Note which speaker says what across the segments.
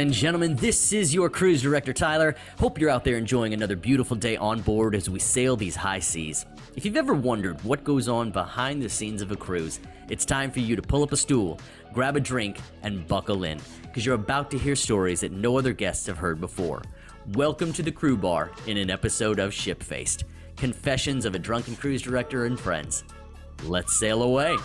Speaker 1: and gentlemen, this is your cruise director, Tyler. Hope you're out there enjoying another beautiful day on board as we sail these high seas. If you've ever wondered what goes on behind the scenes of a cruise, it's time for you to pull up a stool, grab a drink, and buckle in, because you're about to hear stories that no other guests have heard before. Welcome to the Crew Bar in an episode of Ship-Faced, Confessions of a Drunken Cruise Director and Friends. Let's sail away.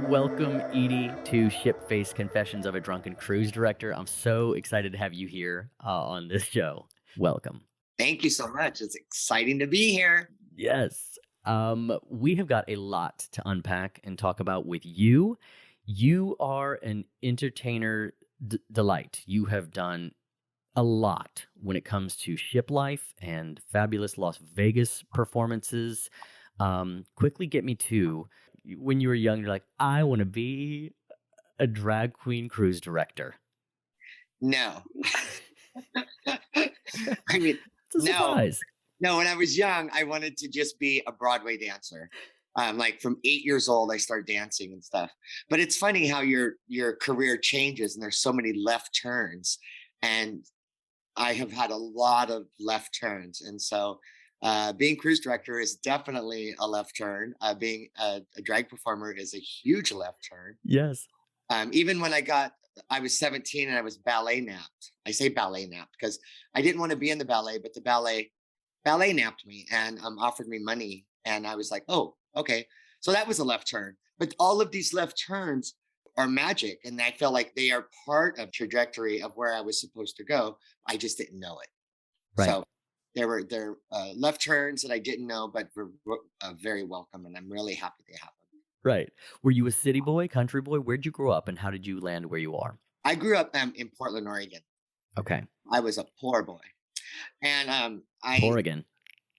Speaker 1: Welcome, Edie, to Ship-Faced Confessions of a Drunken Cruise Director. I'm so excited to have you here on this show. Welcome.
Speaker 2: Thank you so much. It's exciting to be here.
Speaker 1: Yes. We have got a lot to unpack and talk about with you. You are an entertainer delight. You have done a lot when it comes to ship life and fabulous Las Vegas performances. Quickly get me to, when you were young, you're like, I want to be a drag queen cruise director.
Speaker 2: No. I mean,
Speaker 1: it's a surprise.
Speaker 2: No, when I was young, I wanted to just be a Broadway dancer. Like from 8 years old, I started dancing and stuff. But it's funny how your career changes and there's so many left turns. And I have had a lot of left turns. And so being cruise director is definitely a left turn. Being a drag performer is a huge left turn.
Speaker 1: Yes.
Speaker 2: Even when I was 17 and I was ballet napped. I say ballet napped because I didn't want to be in the ballet, but the ballet napped me and offered me money. And I was like, oh, okay. So that was a left turn. But all of these left turns are magic. And I feel like they are part of trajectory of where I was supposed to go. I just didn't know it.
Speaker 1: Right.
Speaker 2: So they're left turns that I didn't know, but were very welcome. And I'm really happy they happened.
Speaker 1: Right. Were you a city boy, country boy? Where'd you grow up and how did you land where you are?
Speaker 2: I grew up in Portland, Oregon.
Speaker 1: Okay.
Speaker 2: I was a poor boy. And
Speaker 1: Oregon.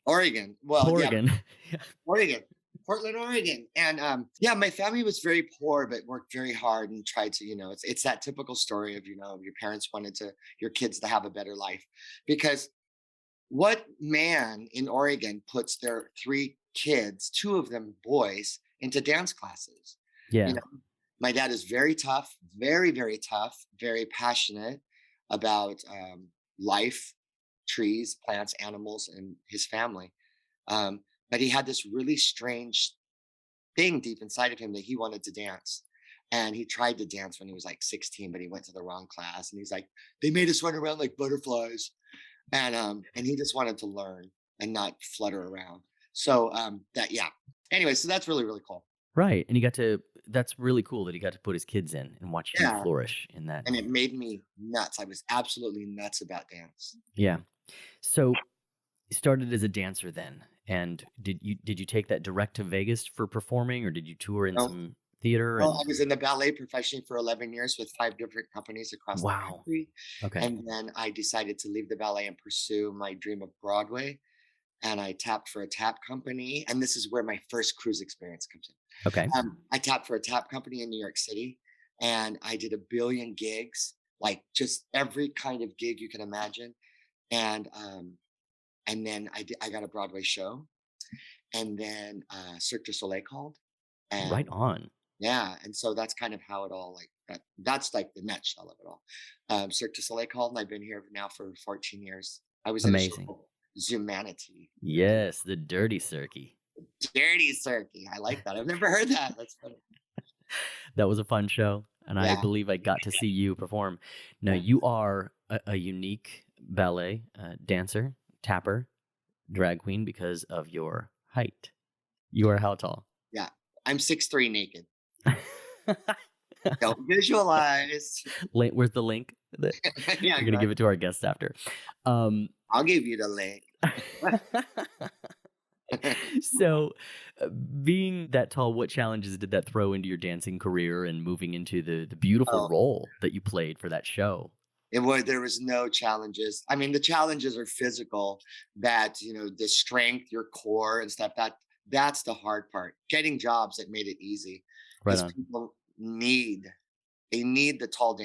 Speaker 2: Well,
Speaker 1: Oregon.
Speaker 2: Yeah. Oregon. Portland, Oregon. And my family was very poor, but worked very hard and tried to, it's that typical story of, your parents wanted your kids to have a better life. Because what man in Oregon puts their 3 kids, 2 of them boys, into dance classes?
Speaker 1: Yeah.
Speaker 2: My dad is very tough, very, very tough, very passionate about life, trees, plants, animals, and his family. But he had this really strange thing deep inside of him that he wanted to dance. And he tried to dance when he was like 16, but he went to the wrong class. And he's like, they made us run around like butterflies. And he just wanted to learn and not flutter around. So Anyway, so that's really, really cool.
Speaker 1: Right. And that's really cool that he got to put his kids in and watch you flourish in that.
Speaker 2: And it made me nuts. I was absolutely nuts about dance.
Speaker 1: Yeah. So you started as a dancer then. And did you take that direct to Vegas for performing or did you tour in some theater?
Speaker 2: Well, I was in the ballet profession for 11 years with 5 different companies across the country.
Speaker 1: Okay.
Speaker 2: And then I decided to leave the ballet and pursue my dream of Broadway. And I tapped for a tap company. And this is where my first cruise experience comes in.
Speaker 1: Okay.
Speaker 2: I tapped for a tap company in New York City. And I did 1 billion gigs, like just every kind of gig you can imagine. And then I got a Broadway show. And then Cirque du Soleil called. And
Speaker 1: right on.
Speaker 2: Yeah. And so that's kind of how it all that's like the nutshell of it all. Cirque du Soleil called, and I've been here now for 14 years. I was
Speaker 1: amazing.
Speaker 2: Zumanity.
Speaker 1: Yes, the Dirty Cirque.
Speaker 2: Dirty Cirque. I like that. I've never heard that. That's funny.
Speaker 1: That was a fun show, and I believe I got to see you perform. Now, you are a unique ballet dancer, tapper, drag queen because of your height. You are how tall?
Speaker 2: Yeah, I'm 6'3" naked. Don't visualize.
Speaker 1: Where's the link? You're going to give it to our guests after.
Speaker 2: I'll give you the link.
Speaker 1: So being that tall, what challenges did that throw into your dancing career and moving into the beautiful role that you played for that show?
Speaker 2: There was no challenges. I mean, the challenges are physical, that, the strength, your core and stuff, that's the hard part. Getting jobs that made it easy. Because people need the tall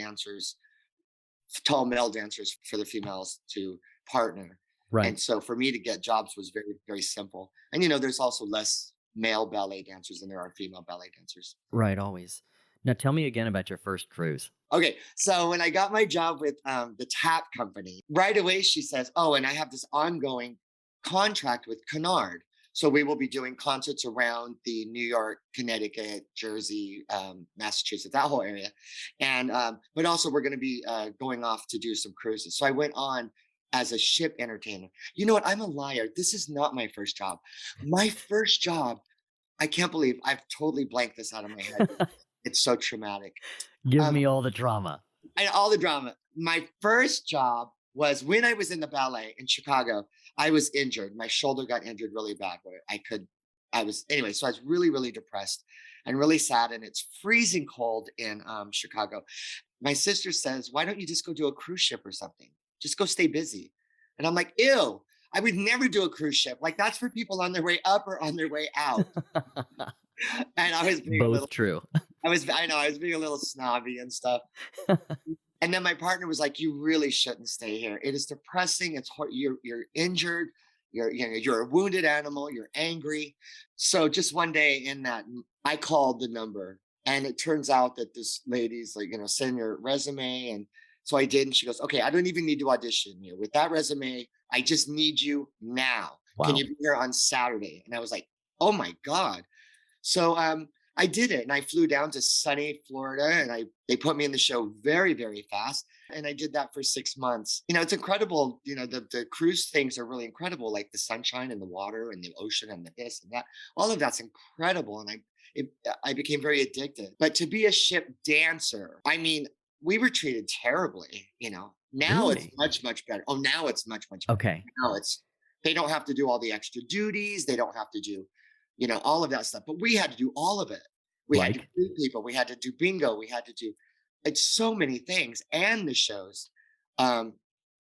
Speaker 2: male dancers for the females to partner.
Speaker 1: Right.
Speaker 2: And so for me to get jobs was very, very simple. And, there's also less male ballet dancers than there are female ballet dancers.
Speaker 1: Right, always. Now tell me again about your first cruise.
Speaker 2: Okay, so when I got my job with the tap company, right away she says, "Oh, and I have this ongoing contract with Kennard. So we will be doing concerts around the New York, Connecticut, Jersey, Massachusetts, that whole area, and but also we're going to be going off to do some cruises." So I went on as a ship entertainer. You know what? I'm a liar. This is not my first job. My first job, I can't believe I've totally blanked this out of my head. It's so traumatic.
Speaker 1: Give
Speaker 2: Um,
Speaker 1: me all the drama.
Speaker 2: and all the drama. My first job was when I was in the ballet in Chicago. I was injured. My shoulder got injured really bad where anyway, so I was really, really depressed and really sad. And it's freezing cold in Chicago. My sister says, "Why don't you just go do a cruise ship or something? Just go stay busy." And I'm like, ew, I would never do a cruise ship. Like that's for people on their way up or on their way out. And I was being a little,
Speaker 1: Both true.
Speaker 2: I know, I was being a little snobby and stuff. And then my partner was like, "You really shouldn't stay here. It is depressing. It's hard. You're injured. You're a wounded animal. You're angry." So just one day in that, I called the number, and it turns out that this lady's like, send your resume, and so I did. And she goes, "Okay, I don't even need to audition you with that resume. I just need you now. Can
Speaker 1: Wow.
Speaker 2: you be here on Saturday?" And I was like, "Oh my God." So I did it, and I flew down to sunny Florida, and they put me in the show very, very fast. And I did that for 6 months. It's incredible. The cruise things are really incredible, like the sunshine and the water and the ocean and the this and that. All of that's incredible. And I became very addicted. But to be a ship dancer, I mean, we were treated terribly. Now it's
Speaker 1: Really?
Speaker 2: much, much better. Oh, now it's much, much better.
Speaker 1: Okay.
Speaker 2: Now they don't have to do all the extra duties. They don't have to do all of that stuff. But we had to do all of it. We had to
Speaker 1: Like?
Speaker 2: greet people. We had to do bingo. We had to do so many things and the shows. Um,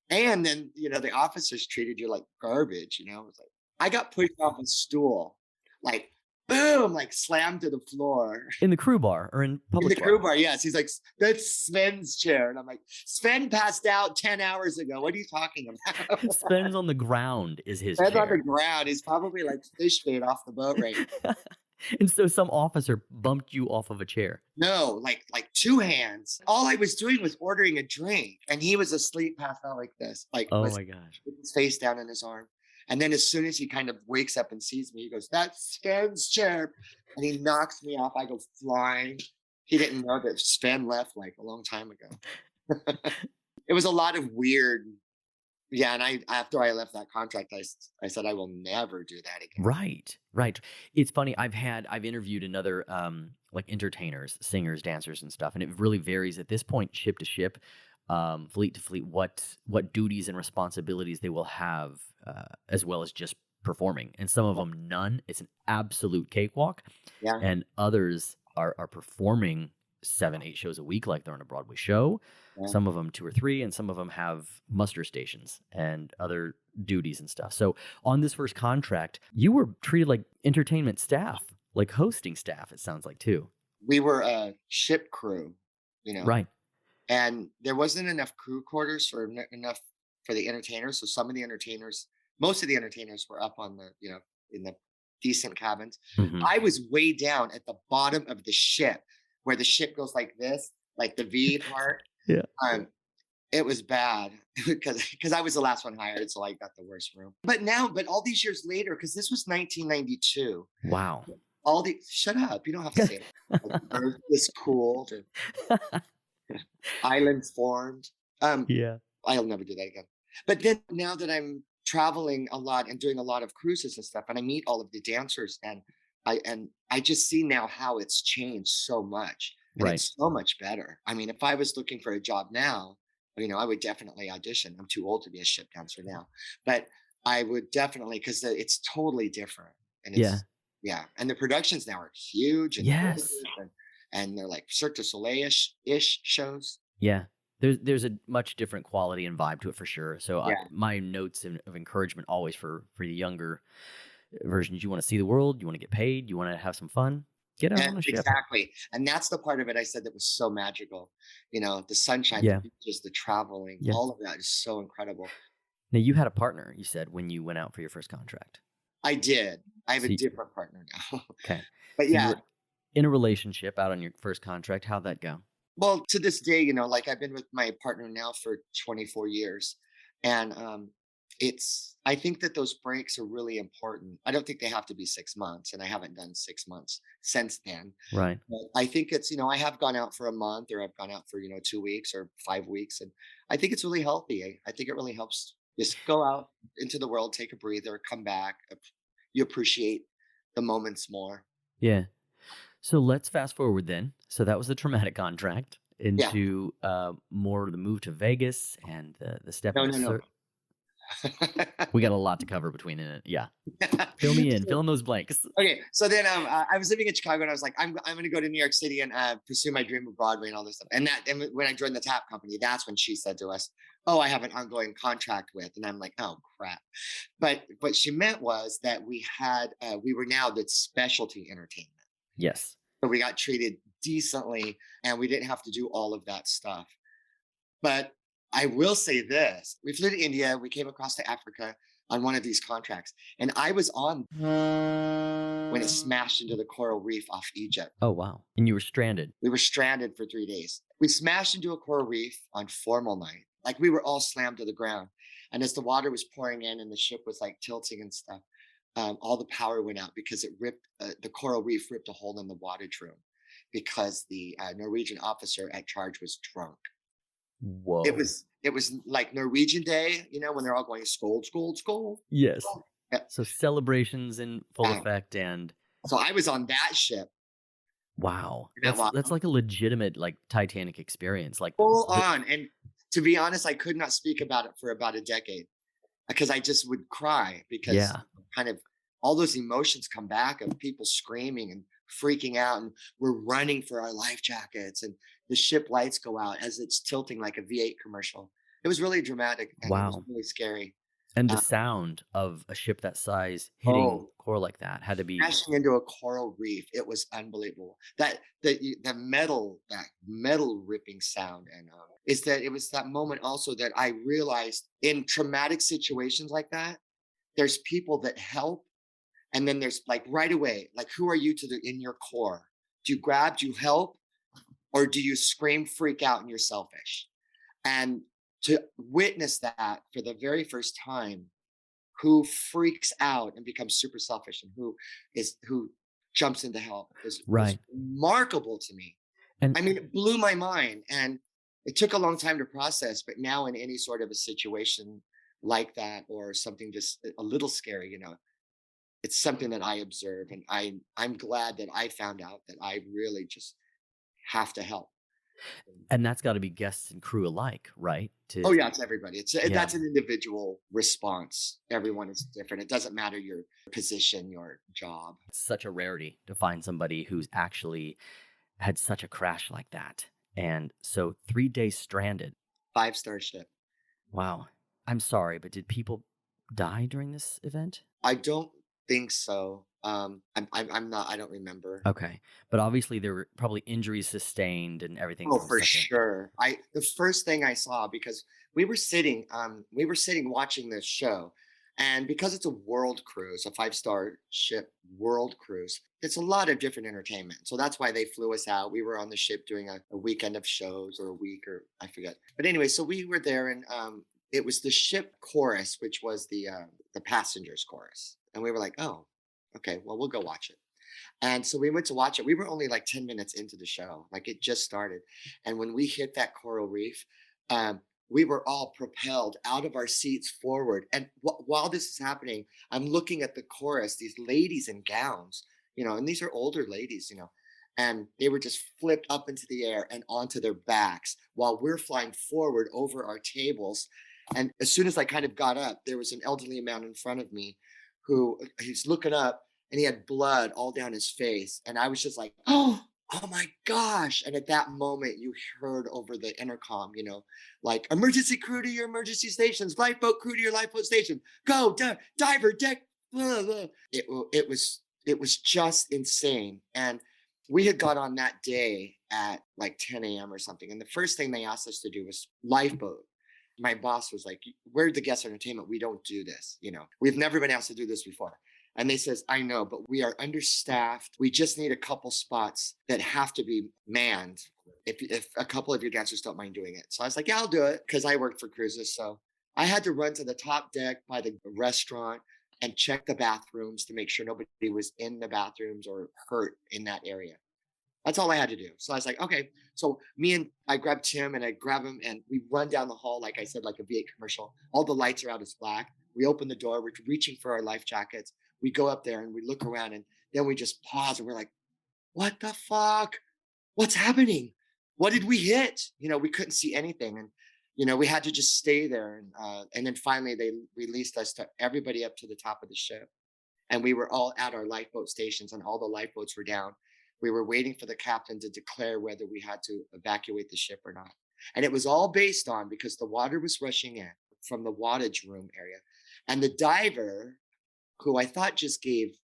Speaker 2: and then, the officers treated you like garbage. It was like, I got pushed off a stool, like, boom, like slammed to the floor.
Speaker 1: In the crew bar or in
Speaker 2: In
Speaker 1: public
Speaker 2: the
Speaker 1: bar?
Speaker 2: crew bar, yes. He's like, "That's Sven's chair." And I'm like, "Sven passed out 10 hours ago. What are you talking about?"
Speaker 1: Sven's on the ground is his
Speaker 2: Sven's on the
Speaker 1: chair.
Speaker 2: ground. He's probably like fish bait off the boat right now.
Speaker 1: And so some officer bumped you off of a chair.
Speaker 2: No, like two hands. All I was doing was ordering a drink, and he was asleep, passed out like this, like
Speaker 1: Oh
Speaker 2: was
Speaker 1: my gosh.
Speaker 2: with his face down in his arm. And then as soon as he kind of wakes up and sees me, he goes, "That's Sven's chair," and he knocks me off. I go flying. He didn't know that Sven left like a long time ago. It was a lot of weird. Yeah, and after I left that contract, I said I will never do that again.
Speaker 1: Right, right. It's funny. I've interviewed another like entertainers, singers, dancers, and stuff, and it really varies at this point, ship to ship, fleet to fleet, what duties and responsibilities they will have, as well as just performing. And some of them none. It's an absolute cakewalk,
Speaker 2: Yeah,
Speaker 1: and others are performing 7, 8 shows a week, like they're on a Broadway show.
Speaker 2: yeah.
Speaker 1: Some of them 2 or 3, and some of them have muster stations and other duties and stuff. So on this first contract, you were treated like entertainment staff, like hosting staff, it sounds like too.
Speaker 2: We were a ship crew, you know,
Speaker 1: Right.
Speaker 2: and there wasn't enough crew quarters for enough for the entertainers. So most of the entertainers were up on in the decent cabins.
Speaker 1: Hmm.
Speaker 2: I was way down at the bottom of the ship where the ship goes like this, like the V part.
Speaker 1: Yeah.
Speaker 2: Um, it was bad because I was the last one hired, so I got the worst room. But all these years later, because this was 1992,
Speaker 1: Wow.
Speaker 2: shut up, you don't have to say it. Like, Earth is cooled, islands formed.
Speaker 1: Yeah.
Speaker 2: I'll never do that again. But then now that I'm traveling a lot and doing a lot of cruises and stuff, and I meet all of the dancers, and I just see now how it's changed so much, and
Speaker 1: Right.
Speaker 2: it's so much better. I mean, if I was looking for a job now, I would definitely audition. I'm too old to be a ship dancer now, but I would definitely, because it's totally different, and
Speaker 1: Yeah.
Speaker 2: yeah, and the productions now are huge and gorgeous,
Speaker 1: Yes.
Speaker 2: and they're like Cirque du Soleil-ish shows.
Speaker 1: Yeah. There's a much different quality and vibe to it for sure. So
Speaker 2: Yeah.
Speaker 1: my notes of encouragement always for the younger versions, you want to see the world, you want to get paid, you want to have some fun, get out on
Speaker 2: And
Speaker 1: a ship.
Speaker 2: exactly. And that's the part of it I said that was so magical. The sunshine,
Speaker 1: Yeah.
Speaker 2: the beaches, the traveling,
Speaker 1: Yeah.
Speaker 2: all of that is so incredible.
Speaker 1: Now you had a partner, you said, when you went out for your first contract.
Speaker 2: I did. I have a
Speaker 1: So
Speaker 2: different partner now.
Speaker 1: okay.
Speaker 2: But
Speaker 1: So you
Speaker 2: yeah,
Speaker 1: were in a relationship out on your first contract. How'd that go?
Speaker 2: well, to this day, like I've been with my partner now for 24 years. And I think that those breaks are really important. I don't think they have to be 6 months, and I haven't done 6 months since then.
Speaker 1: Right.
Speaker 2: But I think it's, I have gone out for a month, or I've gone out for, 2 weeks or 5 weeks. And I think it's really healthy. I think it really helps just go out into the world, take a breather, come back. You appreciate the moments more.
Speaker 1: Yeah. So let's fast forward then. So that was the traumatic contract
Speaker 2: Yeah.
Speaker 1: into more the move to Vegas and the step
Speaker 2: No,
Speaker 1: into
Speaker 2: no, no.
Speaker 1: we got a lot to cover between it. Yeah. Fill me in, fill in those blanks.
Speaker 2: Okay, so then I was living in Chicago, and I was like, I'm going to go to New York City and pursue my dream of Broadway and all this stuff. And when I joined the tap company, that's when she said to us, "Oh, I have an ongoing contract with," and I'm like, "Oh crap!" But what she meant was that we were now the specialty entertainment,
Speaker 1: Yes.
Speaker 2: so we got treated decently, and we didn't have to do all of that stuff. But I will say this: we flew to India, we came across to Africa on one of these contracts, and I was on when it smashed into the coral reef off Egypt.
Speaker 1: Oh wow. And you were stranded.
Speaker 2: We were stranded for 3 days. We smashed into a coral reef on formal night. Like we were all slammed to the ground. And as the water was pouring in and the ship was like tilting and stuff, all the power went out because the coral reef ripped a hole in the wattage room because the Norwegian officer at charge was drunk.
Speaker 1: Whoa.
Speaker 2: It was like Norwegian Day, when they're all going scold, scold, scold.
Speaker 1: Yes.
Speaker 2: Scold. Yeah.
Speaker 1: So celebrations in full
Speaker 2: Yeah.
Speaker 1: effect and
Speaker 2: So I was on that ship.
Speaker 1: wow.
Speaker 2: Isn't that
Speaker 1: That's
Speaker 2: wild?
Speaker 1: like a legitimate like Titanic experience. Like
Speaker 2: Full on. And to be honest, I could not speak about it for about a decade because I just would cry because
Speaker 1: yeah.
Speaker 2: kind of all those emotions come back of people screaming and freaking out, and we're running for our life jackets, and the ship lights go out as it's tilting like a V8 commercial. It was really dramatic, and it was
Speaker 1: Wow.
Speaker 2: really scary.
Speaker 1: And the
Speaker 2: Uh,
Speaker 1: sound of a ship that size hitting
Speaker 2: oh,
Speaker 1: core like that had to be
Speaker 2: crashing into a coral reef. It was unbelievable. That metal ripping sound, and is that it was that moment also that I realized in traumatic situations like that, there's people that help, and then there's like right away, like who are you in your core? Do you grab? Do you help? Or do you scream, freak out, and you're selfish? And to witness that for the very first time, who freaks out and becomes super selfish, and who jumps into help was
Speaker 1: right.
Speaker 2: remarkable to me.
Speaker 1: And
Speaker 2: I mean, it blew my mind, and it took a long time to process. But now, in any sort of a situation like that, or something just a little scary, it's something that I observe, and I'm glad that I found out that I really just have to help.
Speaker 1: and that's got to be guests and crew alike, right?
Speaker 2: Oh
Speaker 1: To
Speaker 2: yeah, it's everybody.
Speaker 1: yeah,
Speaker 2: That's an individual response. Everyone is different. It doesn't matter your position, your job.
Speaker 1: it's such a rarity to find somebody who's actually had such a crash like that. And so 3 days stranded.
Speaker 2: 5-star ship.
Speaker 1: Wow. I'm sorry, but did people die during this event?
Speaker 2: I don't think so. I'm not. I don't remember.
Speaker 1: Okay. But obviously there were probably injuries sustained and everything
Speaker 2: Oh,
Speaker 1: from
Speaker 2: for
Speaker 1: such a
Speaker 2: sure. The first thing I saw, because we were sitting watching this show, and because it's a world cruise, a 5-star ship world cruise, it's a lot of different entertainment. So that's why they flew us out. We were on the ship doing a weekend of shows, or a week, or I forget. But anyway, so we were there, and it was the ship chorus, which was the passengers chorus, and we were like, oh, okay, well, we'll go watch it. And so we went to watch it. We were only like 10 minutes into the show, like it just started. And when we hit that coral reef, we were all propelled out of our seats forward. And while this is happening, I'm looking at the chorus, these ladies in gowns, and these are older ladies, and they were just flipped up into the air and onto their backs while we're flying forward over our tables. And as soon as I kind of got up, there was an elderly man in front of me who he's looking up, and he had blood all down his face. And I was just like, oh my gosh. And at that moment, you heard over the intercom, like emergency crew to your emergency stations, lifeboat crew to your lifeboat station, go, diver, deck, blah, blah. It was just insane. And we had got on that day at like 10 a.m. or something. And the first thing they asked us to do was lifeboat. My boss was like, we're the guest entertainment. We don't do this. We've never been asked to do this before. And they says, I know, but we are understaffed. We just need a couple spots that have to be manned. If a couple of your dancers don't mind doing it. So I was like, yeah, I'll do it because I worked for cruises. So I had to run to the top deck by the restaurant and check the bathrooms to make sure nobody was in the bathrooms or hurt in that area. That's all I had to do. So I was like, okay. So I grabbed Tim and I grab him and we run down the hall, like I said, like a V8 commercial. All the lights are out, it's black. We open the door, we're reaching for our life jackets. We go up there and we look around and then we just pause and we're like, what the fuck? What's happening? What did we hit? We couldn't see anything. And, we had to just stay there. And then finally they released us to everybody up to the top of the ship. And we were all at our lifeboat stations and all the lifeboats were down. We were waiting for the captain to declare whether we had to evacuate the ship or not. And it was all based on because the water was rushing in from the wattage room area. And the diver, who I thought just gave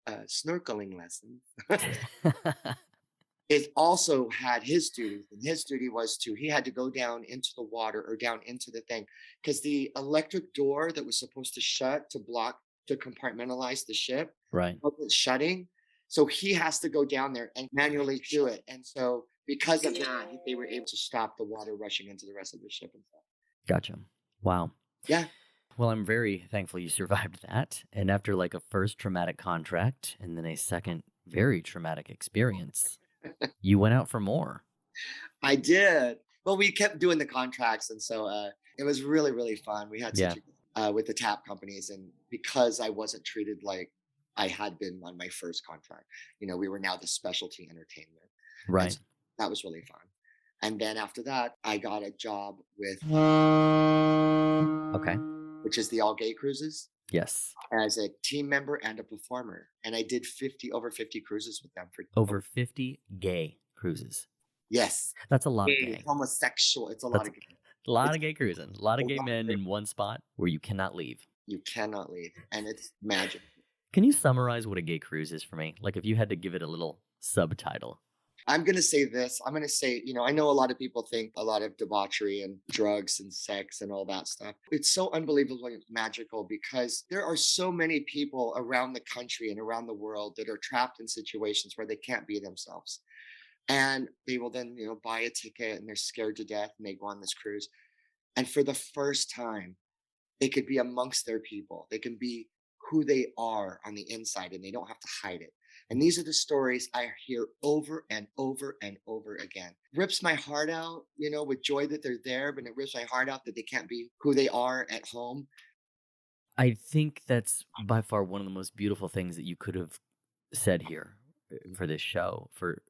Speaker 2: snorkeling lessons, it also had his duties. And his duty was he had to go down into the water or down into the thing because the electric door that was supposed to shut to compartmentalize the ship wasn't shutting. So he has to go down there and manually do it. And so because of that, they were able to stop the water rushing into the rest of the ship and stuff.
Speaker 1: Gotcha. Wow.
Speaker 2: Yeah.
Speaker 1: Well, I'm very thankful you survived that. And after like a first traumatic contract and then a second very traumatic experience, you went out for more.
Speaker 2: I did. Well, we kept doing the contracts. And so it was really, really fun. We had such with the tap companies. And because I wasn't treated like I had been on my first contract, we were now the specialty entertainment.
Speaker 1: Right.
Speaker 2: So that was really fun. And then after that, I got a job with, which is the all gay cruises.
Speaker 1: Yes.
Speaker 2: As a team member and a performer. And I did over 50 cruises with them.
Speaker 1: Over 50 gay cruises.
Speaker 2: Yes.
Speaker 1: That's a lot of gay.
Speaker 2: It's homosexual. It's a lot of gay.
Speaker 1: A lot of gay cruising. A lot of gay men in one spot where you cannot leave.
Speaker 2: You cannot leave. And it's magic.
Speaker 1: Can you summarize what a gay cruise is for me? Like if you had to give it a little subtitle.
Speaker 2: I'm going to say this. I'm going to say, I know a lot of people think a lot of debauchery and drugs and sex and all that stuff. It's so unbelievably magical because there are so many people around the country and around the world that are trapped in situations where they can't be themselves. And they will then, buy a ticket and they're scared to death and they go on this cruise. And for the first time, they could be amongst their people. They can be who they are on the inside and they don't have to hide it. And these are the stories I hear over and over and over again. Rips my heart out, with joy that they're there, but it rips my heart out that they can't be who they are at home.
Speaker 1: I think that's by far one of the most beautiful things that you could have said here for this show. For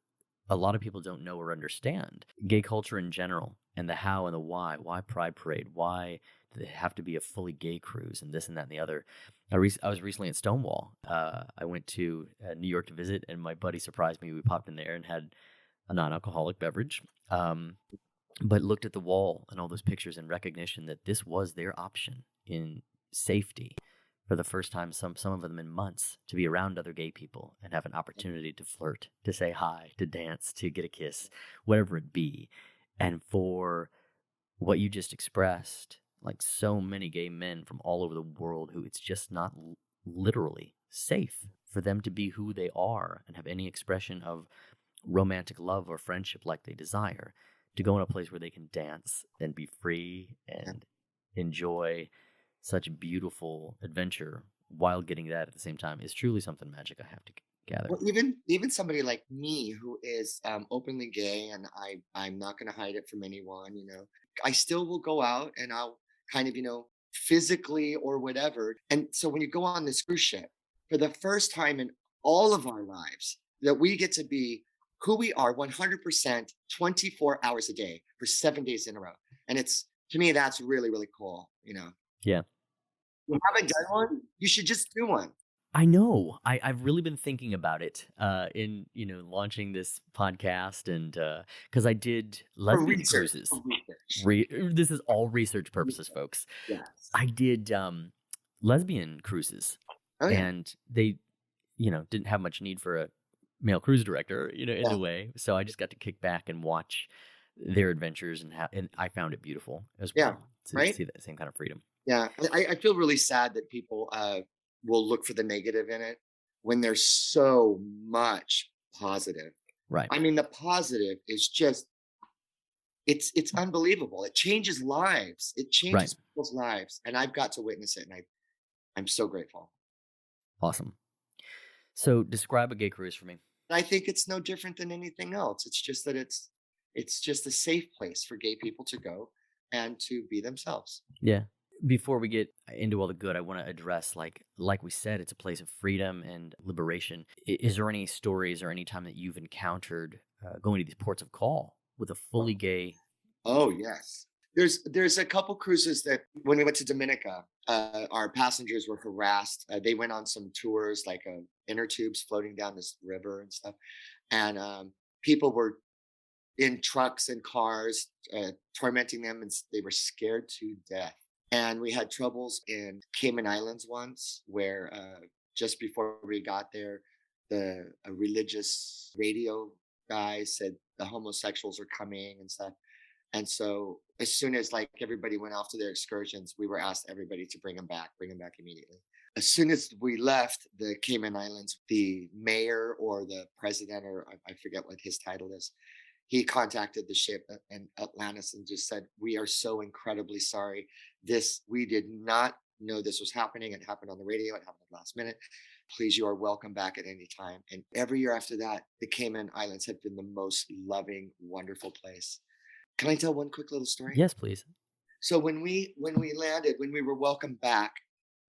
Speaker 1: a lot of people don't know or understand gay culture in general and the how and the why. Why Pride Parade? Why do they have to be a fully gay cruise and this and that and the other? I was recently at Stonewall. I went to New York to visit, and my buddy surprised me. We popped in there and had a non-alcoholic beverage, but looked at the wall and all those pictures in recognition that this was their option in safety for the first time, some of them in months, to be around other gay people and have an opportunity to flirt, to say hi, to dance, to get a kiss, whatever it be. And for what you just expressed, like so many gay men from all over the world who it's just not literally safe for them to be who they are and have any expression of romantic love or friendship like they desire, to go in a place where they can dance and be free and enjoy such beautiful adventure while getting that at the same time is truly something magic, I have to gather.
Speaker 2: Well, even somebody like me who is openly gay, and I'm not going to hide it from anyone, I still will go out and I'll kind of, physically or whatever. And so when you go on this cruise ship, for the first time in all of our lives, that we get to be who we are 100%, 24 hours a day for 7 days in a row. And to me, that's really, really cool,
Speaker 1: Yeah.
Speaker 2: You haven't done one? You should just do one.
Speaker 1: I know. I've really been thinking about it in, launching this podcast and because I did lesbian cruises. This is all research purposes, folks.
Speaker 2: Yes.
Speaker 1: I did lesbian cruises and they, didn't have much need for a male cruise director, in a way. So I just got to kick back and watch their adventures and I found it beautiful as well to see that same kind of freedom.
Speaker 2: Yeah. I feel really sad that people will look for the negative in it when there's so much positive.
Speaker 1: Right.
Speaker 2: I mean, the positive is just, it's unbelievable. It changes lives. It
Speaker 1: Right.
Speaker 2: changes people's lives. And I've got to witness it. And I'm so grateful.
Speaker 1: Awesome. So describe a gay cruise for me.
Speaker 2: I think it's no different than anything else. It's just that it's just a safe place for gay people to go and to be themselves.
Speaker 1: Yeah. Before we get into all the good, I want to address, like we said, it's a place of freedom and liberation. Is there any stories or any time that you've encountered going to these ports of call with a fully gay?
Speaker 2: Oh yes. There's a couple cruises that when we went to Dominica, our passengers were harassed. They went on some tours, like inner tubes floating down this river and stuff, and people were in trucks and cars tormenting them, and they were scared to death. And we had troubles in Cayman Islands once, where just before we got there, a religious radio guy said the homosexuals are coming and stuff. And so as soon as like everybody went off to their excursions, we were asked everybody to bring them back immediately. As soon as we left the Cayman Islands, the mayor or the president, or I forget what his title is, he contacted the ship in Atlantis and just said, "We are so incredibly sorry. We did not know this was happening. It happened on the radio. It happened at the last minute. Please, you are welcome back at any time." And every year after that, the Cayman Islands have been the most loving, wonderful place. Can I tell one quick little story?
Speaker 1: Yes, please.
Speaker 2: So when we landed, when we were welcomed back,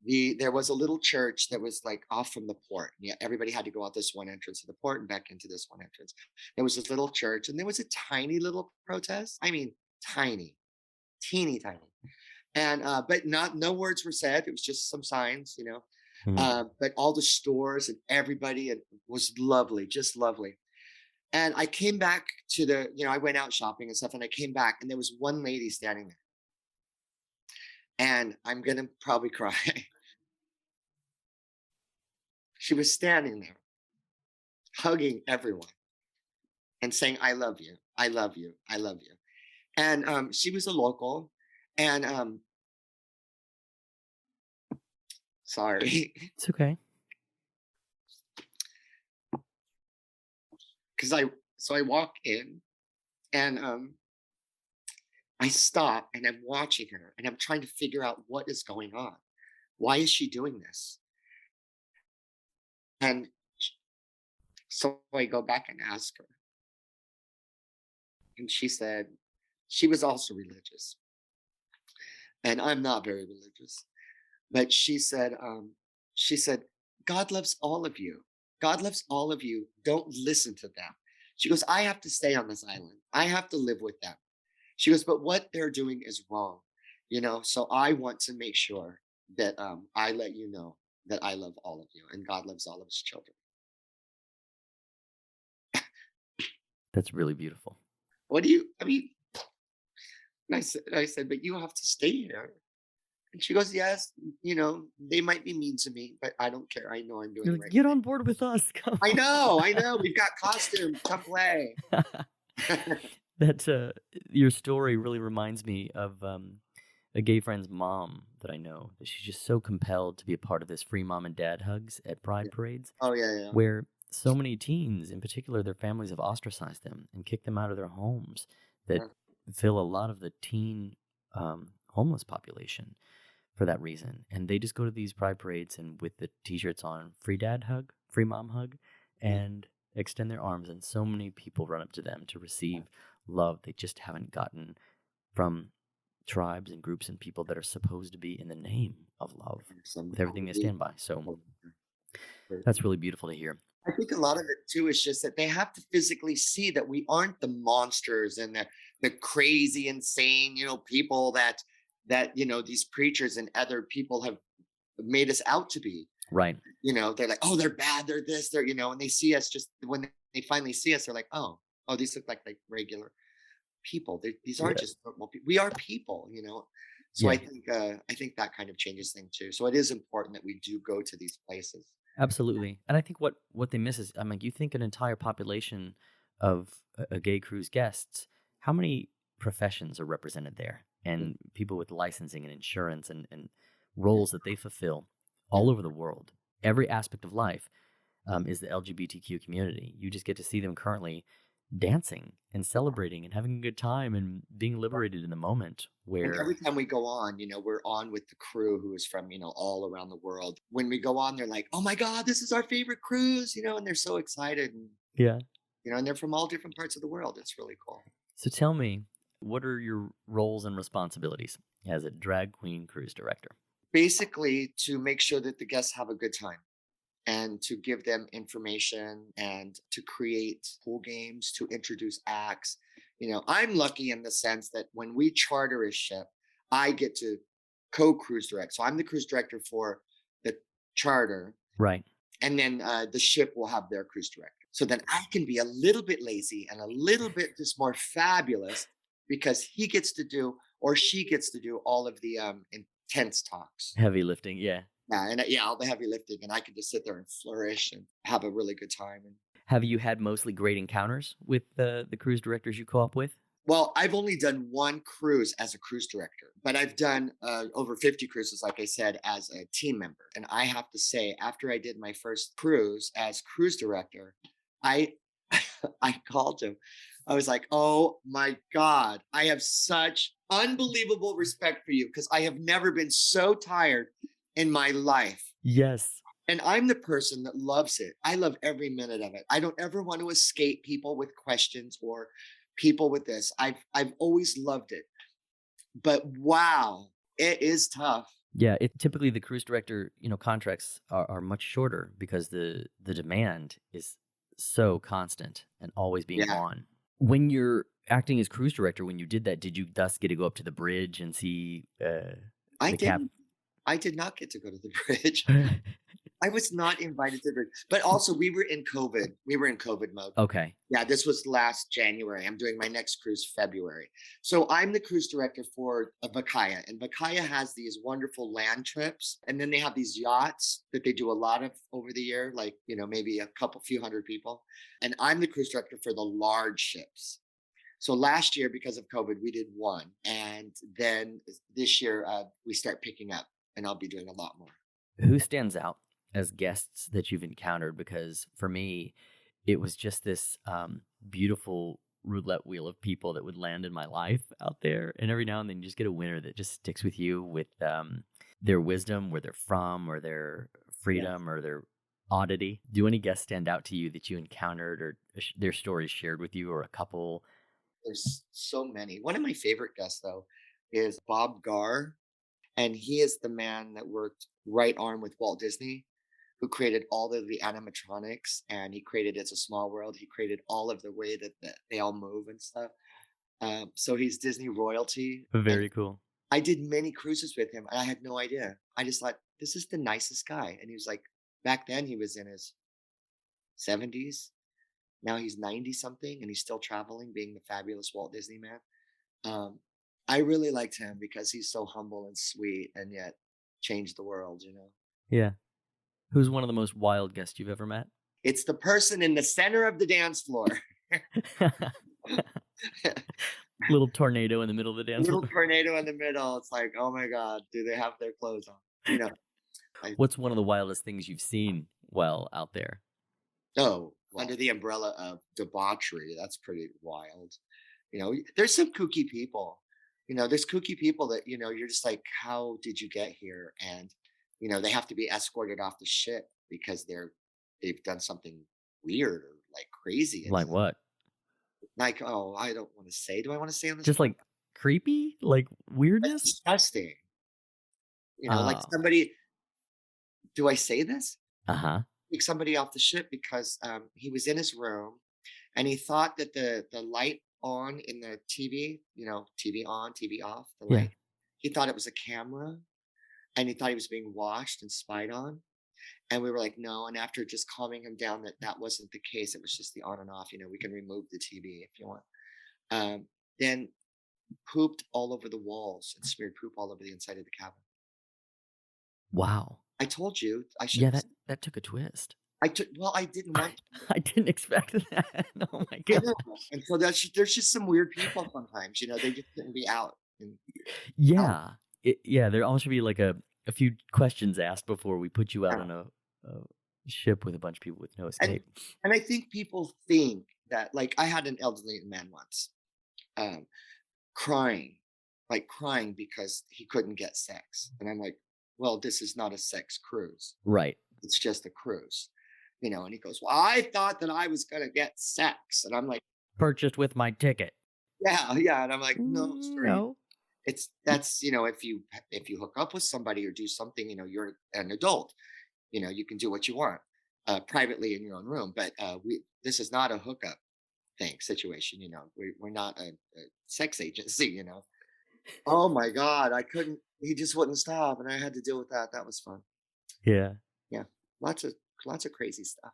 Speaker 2: there was a little church that was like off from the port. Yeah, everybody had to go out this one entrance of the port and back into this one entrance. There was this little church, and there was a tiny little protest. I mean, tiny, teeny tiny. And but no words were said. It was just some signs, you know. But all the stores and everybody, and was lovely, just lovely. And I came back to I went out shopping and stuff, and I came back, and there was one lady standing there. And I'm going to probably cry. She was standing there, hugging everyone and saying, "I love you. I love you. I love you." And she was a local. And sorry.
Speaker 1: It's okay.
Speaker 2: Because I walk in, and I stop, and I'm watching her, and I'm trying to figure out what is going on. Why is she doing this? And so I go back and ask her. And she said she was also religious. And I'm not very religious. But she said, "God loves all of you. God loves all of you. Don't listen to them." She goes, "I have to stay on this island. I have to live with them." She goes, "But what they're doing is wrong, so I want to make sure that I let you know that I love all of you, and God loves all of his children."
Speaker 1: That's really beautiful.
Speaker 2: I mean, and I said, "But you have to stay here." And she goes, "Yes, they might be mean to me, but I don't care. I know I'm doing
Speaker 1: You're
Speaker 2: the
Speaker 1: like,
Speaker 2: right
Speaker 1: get
Speaker 2: thing."
Speaker 1: on board with us. Come
Speaker 2: I
Speaker 1: on.
Speaker 2: know. We've got costumes. Come play.
Speaker 1: That your story really reminds me of a gay friend's mom that I know. That she's just so compelled to be a part of this free mom and dad hugs at pride parades,
Speaker 2: Oh, yeah.
Speaker 1: where so many teens, in particular, their families have ostracized them and kicked them out of their homes. That
Speaker 2: Yeah.
Speaker 1: fill a lot of the teen homeless population for that reason. And they just go to these pride parades and with the t-shirts on, free dad hug, free mom hug, and extend their arms. And so many people run up to them to receive love they just haven't gotten from tribes and groups and people that are supposed to be in the name of love with everything they stand by. So that's really beautiful to hear.
Speaker 2: I think a lot of it too is just that they have to physically see that we aren't the monsters and the crazy, insane, people that these preachers and other people have made us out to be.
Speaker 1: Right.
Speaker 2: They're like, "Oh, they're bad, they're this, they're," and they see us, just when they finally see us, they're like, oh, these look like regular people. These aren't just normal people. We are people, So
Speaker 1: Yeah.
Speaker 2: I think that kind of changes things too. So it is important that we do go to these places.
Speaker 1: Absolutely. And I think what they miss is, I mean, you think an entire population of a gay cruise guests, how many professions are represented there? And people with licensing and insurance and roles that they fulfill, all over the world. Every aspect of life is the LGBTQ community. You just get to see them currently dancing and celebrating and having a good time and being liberated in the moment
Speaker 2: And every
Speaker 1: where,
Speaker 2: time we go on, we're on with the crew who is from, all around the world. When we go on, they're like, "Oh my God, this is our favorite cruise," and they're so excited. And,
Speaker 1: yeah.
Speaker 2: and they're from all different parts of the world. It's really cool.
Speaker 1: So tell me, what are your roles and responsibilities as a drag queen cruise director?
Speaker 2: Basically, to make sure that the guests have a good time and to give them information and to create pool games, to introduce acts. I'm lucky in the sense that when we charter a ship, I get to co-cruise direct. So I'm the cruise director for the charter,
Speaker 1: Right.
Speaker 2: and then the ship will have their cruise director. So then I can be a little bit lazy and a little bit just more fabulous because he gets to do or she gets to do all of the intense talks.
Speaker 1: Heavy lifting. Yeah.
Speaker 2: Yeah, and all the heavy lifting, and I could just sit there and flourish and have a really good time. And
Speaker 1: Have you had mostly great encounters with the cruise directors you co-op with?
Speaker 2: well, I've only done one cruise as a cruise director, but I've done over 50 cruises, like I said, as a team member. And I have to say, after I did my first cruise as cruise director, I I called him. I was like, "Oh my God, I have such unbelievable respect for you because I have never been so tired in my life."
Speaker 1: Yes.
Speaker 2: And I'm the person that loves it. I love every minute of it. I don't ever want to escape people with questions or people with this. I've always loved it. But wow, it is tough.
Speaker 1: Yeah, typically the cruise director, contracts are much shorter because the demand is so constant and always being
Speaker 2: Yeah,
Speaker 1: on. When you're acting as cruise director, when you did that, did you thus get to go up to the bridge and see
Speaker 2: I
Speaker 1: the cap?
Speaker 2: didn't. I did not get to go to the bridge. I was not invited to the bridge. But also, we were in COVID. We were in COVID mode.
Speaker 1: Okay.
Speaker 2: Yeah, this was last January. I'm doing my next cruise February. So I'm the cruise director for Vakaya. And Vakaya has these wonderful land trips. And then they have these yachts that they do a lot of over the year, like, maybe a few hundred people. And I'm the cruise director for the large ships. So last year, because of COVID, we did one. And then this year, we start picking up and I'll be doing a lot more.
Speaker 1: Who stands out as guests that you've encountered? Because for me, it was just this beautiful roulette wheel of people that would land in my life out there. And every now and then you just get a winner that just sticks with you with their wisdom, where they're from, or their freedom, or their oddity. Do any guests stand out to you that you encountered or their stories shared with you, or a couple?
Speaker 2: There's so many. One of my favorite guests, though, is Bob Garr. And he is the man that worked right arm with Walt Disney, who created all of the animatronics, and he created It's a Small World. He created all of the way that they all move and stuff. So he's Disney royalty.
Speaker 1: Very cool.
Speaker 2: I did many cruises with him, and I had no idea. I just thought, this is the nicest guy. And he was like, back then he was in his 70s. Now he's 90 something, and he's still traveling, being the fabulous Walt Disney man. I really liked him because he's so humble and sweet and yet changed the world,
Speaker 1: Yeah. Who's one of the most wild guests you've ever met?
Speaker 2: It's the person in the center of the dance floor.
Speaker 1: Little tornado in the middle of the dance
Speaker 2: Little
Speaker 1: floor.
Speaker 2: tornado in the middle. It's like, oh my God, do they have their clothes on?
Speaker 1: What's one of the wildest things you've seen while out there?
Speaker 2: Oh, under the umbrella of debauchery. That's pretty wild. There's some kooky people. There's kooky people that, you're just like, how did you get here? And, they have to be escorted off the ship because they've done something weird or like crazy.
Speaker 1: Like what?
Speaker 2: Like, oh, I don't want to say. Do I want to say on this?
Speaker 1: Just like creepy? Like weirdness?
Speaker 2: That's disgusting. Like somebody, do I say this?
Speaker 1: Uh-huh.
Speaker 2: Take somebody off the ship because he was in his room and he thought that the light on in the TV, TV on, TV off, the light, he thought it was a camera and he thought he was being watched and spied on. And we were like, no. And after just calming him down that wasn't the case, it was just the on and off, we can remove the TV if you want. Then pooped all over the walls and smeared poop all over the inside of the cabin.
Speaker 1: Wow.
Speaker 2: I told you I should.
Speaker 1: Yeah, that took a twist.
Speaker 2: I didn't want to.
Speaker 1: I didn't expect that. Oh my God.
Speaker 2: And so there's just some weird people sometimes, they just shouldn't be out.
Speaker 1: Yeah. There almost should be like a a few questions asked before we put you out
Speaker 2: Yeah.
Speaker 1: on a ship with a bunch of people with no
Speaker 2: And
Speaker 1: escape.
Speaker 2: and I think people think that, like, I had an elderly man once, um, crying, like crying because he couldn't get sex. And I'm like, well, this is not a sex cruise.
Speaker 1: Right.
Speaker 2: It's just a cruise, and he goes, well, I thought that I was going to get sex. And I'm like,
Speaker 1: Purchased with my ticket.
Speaker 2: yeah, yeah. And I'm like, no, sir.
Speaker 1: No.
Speaker 2: That's, if you hook up with somebody or do something, you're an adult, you can do what you want, privately in your own room. But this is not a hookup thing situation. We're not a sex agency. Oh my God, I couldn't. He just wouldn't stop, and I had to deal with that. That was fun.
Speaker 1: Yeah.
Speaker 2: Yeah, lots of crazy stuff.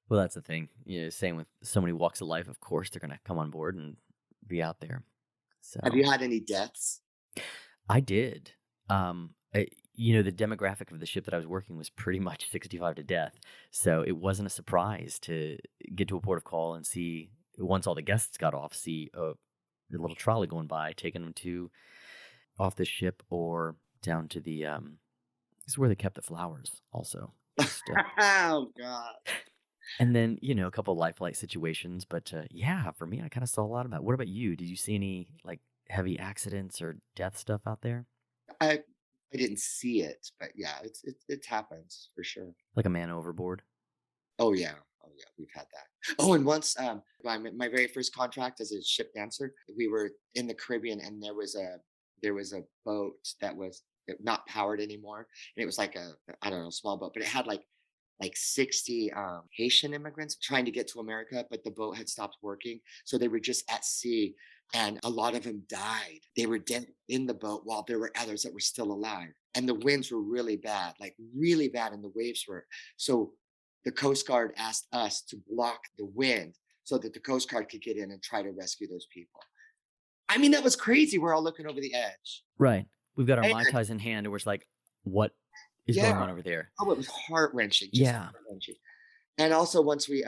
Speaker 1: Well, that's the thing. Same with so many walks of life. Of course, they're gonna come on board and be out there.
Speaker 2: Have
Speaker 1: So
Speaker 2: you had any deaths?
Speaker 1: I did. The demographic of the ship that I was working was pretty much 65 to death. So it wasn't a surprise to get to a port of call and see, once all the guests got off, see a little trolley going by, taking them to off the ship or down to the, this is where they kept the flowers also. Just,
Speaker 2: Oh God.
Speaker 1: and then, a couple of life flight situations. But yeah, for me, I kind of saw a lot about. What about you? Did you see any like heavy accidents or death stuff out there?
Speaker 2: I I didn't see it, but yeah, it happens for sure.
Speaker 1: Like a man overboard?
Speaker 2: Oh yeah. Oh yeah, we've had that. Oh, and once, my very first contract as a ship dancer, we were in the Caribbean, and there was a boat that was not powered anymore, and it was like a, I don't know, small boat, but it had like 60 Haitian immigrants trying to get to America, but the boat had stopped working, so they were just at sea, and a lot of them died. They were dead in the boat, while there were others that were still alive, and the winds were really bad, like really bad, and the waves were so. The Coast Guard asked us to block the wind so that the Coast Guard could get in and try to rescue those people. I mean, that was crazy. We're all looking over the edge.
Speaker 1: Right. We've got our
Speaker 2: And
Speaker 1: Mai Tais in hand, and we're just like, what is
Speaker 2: yeah,
Speaker 1: going on over there?
Speaker 2: oh, it was heart wrenching, just
Speaker 1: Yeah.
Speaker 2: heart wrenching. And also, once we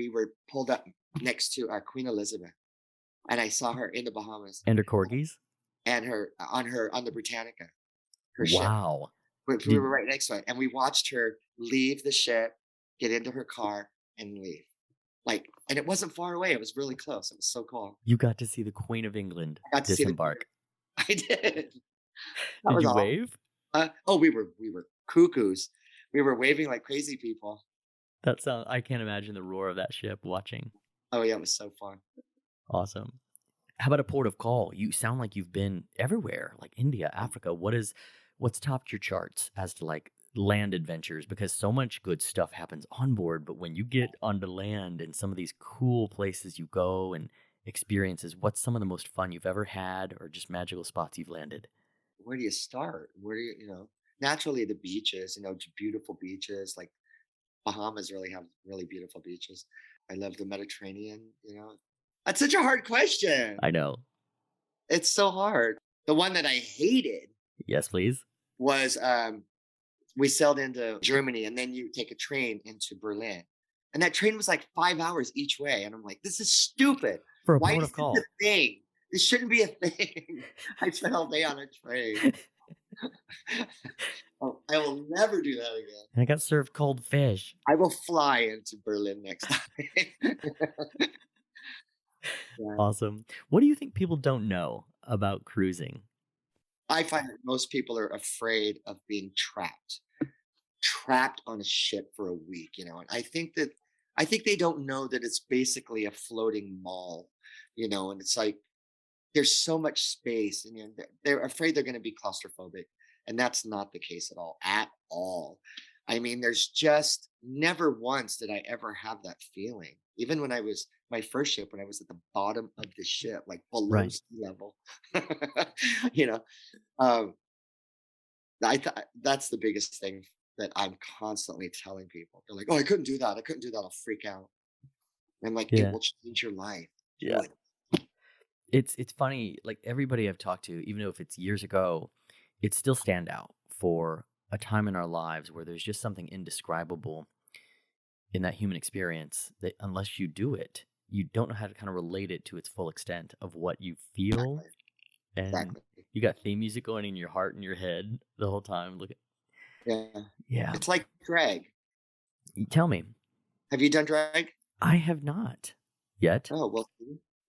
Speaker 2: were pulled up next to Queen Elizabeth, and I saw her in the Bahamas,
Speaker 1: And her corgis?
Speaker 2: and on the Britannica, her ship.
Speaker 1: Wow.
Speaker 2: We were right next to it, and we watched her leave the ship, get into her car, and leave. And it wasn't far away. It was really close. It was so cool.
Speaker 1: You got to see the Queen of England
Speaker 2: I got to see the.
Speaker 1: disembark.
Speaker 2: I did. That
Speaker 1: Did
Speaker 2: was
Speaker 1: you
Speaker 2: awesome.
Speaker 1: wave?
Speaker 2: Oh, we were cuckoos. We were waving like crazy people.
Speaker 1: I can't imagine the roar of that ship watching.
Speaker 2: Oh yeah, it was so fun.
Speaker 1: Awesome. How about a port of call? You sound like you've been everywhere, like India, Africa. What's topped your charts as to like land adventures? Because so much good stuff happens on board, but when you get onto land and some of these cool places you go and experiences, what's some of the most fun you've ever had or just magical spots you've landed?
Speaker 2: Where do you start? Where do naturally the beaches, beautiful beaches like Bahamas really have really beautiful beaches. I love the Mediterranean. That's such a hard question.
Speaker 1: I know.
Speaker 2: It's so hard. The one that I hated
Speaker 1: Yes, please.
Speaker 2: was we sailed into Germany, and then you take a train into Berlin. And that train was like 5 hours each way. And I'm like, this is stupid.
Speaker 1: For a
Speaker 2: Why
Speaker 1: port
Speaker 2: is
Speaker 1: of call.
Speaker 2: this a thing? This shouldn't be a thing. I spent all day on a train. Oh, I will never do that again.
Speaker 1: And I got served cold fish.
Speaker 2: I will fly into Berlin next time. Yeah.
Speaker 1: Awesome. What do you think people don't know about cruising?
Speaker 2: I find that most people are afraid of being trapped on a ship for a week, and I think they don't know that it's basically a floating mall, and it's like there's so much space, and they're afraid they're going to be claustrophobic, and that's not the case at all. I mean, there's just never once did I ever have that feeling. Even when I was my first ship, when I was at the bottom of the ship, like below
Speaker 1: Right.
Speaker 2: sea level, you know, um, that's the biggest thing that I'm constantly telling people. They're like, "Oh, I couldn't do that. I couldn't do that. I'll freak out." And I'm like, "It
Speaker 1: Yeah.
Speaker 2: will change your life. Do
Speaker 1: Yeah.
Speaker 2: it."
Speaker 1: It's funny, like everybody I've talked to, even if it's years ago, it's still stand out for a time in our lives where there's just something indescribable in that human experience that unless you do it, you don't know how to kind of relate it to its full extent of what you feel.
Speaker 2: Exactly.
Speaker 1: And
Speaker 2: Exactly.
Speaker 1: You got theme music going in your heart and your head the whole time.
Speaker 2: Yeah.
Speaker 1: Yeah.
Speaker 2: It's like drag.
Speaker 1: Tell me.
Speaker 2: Have you done drag?
Speaker 1: I have not yet.
Speaker 2: Oh, well,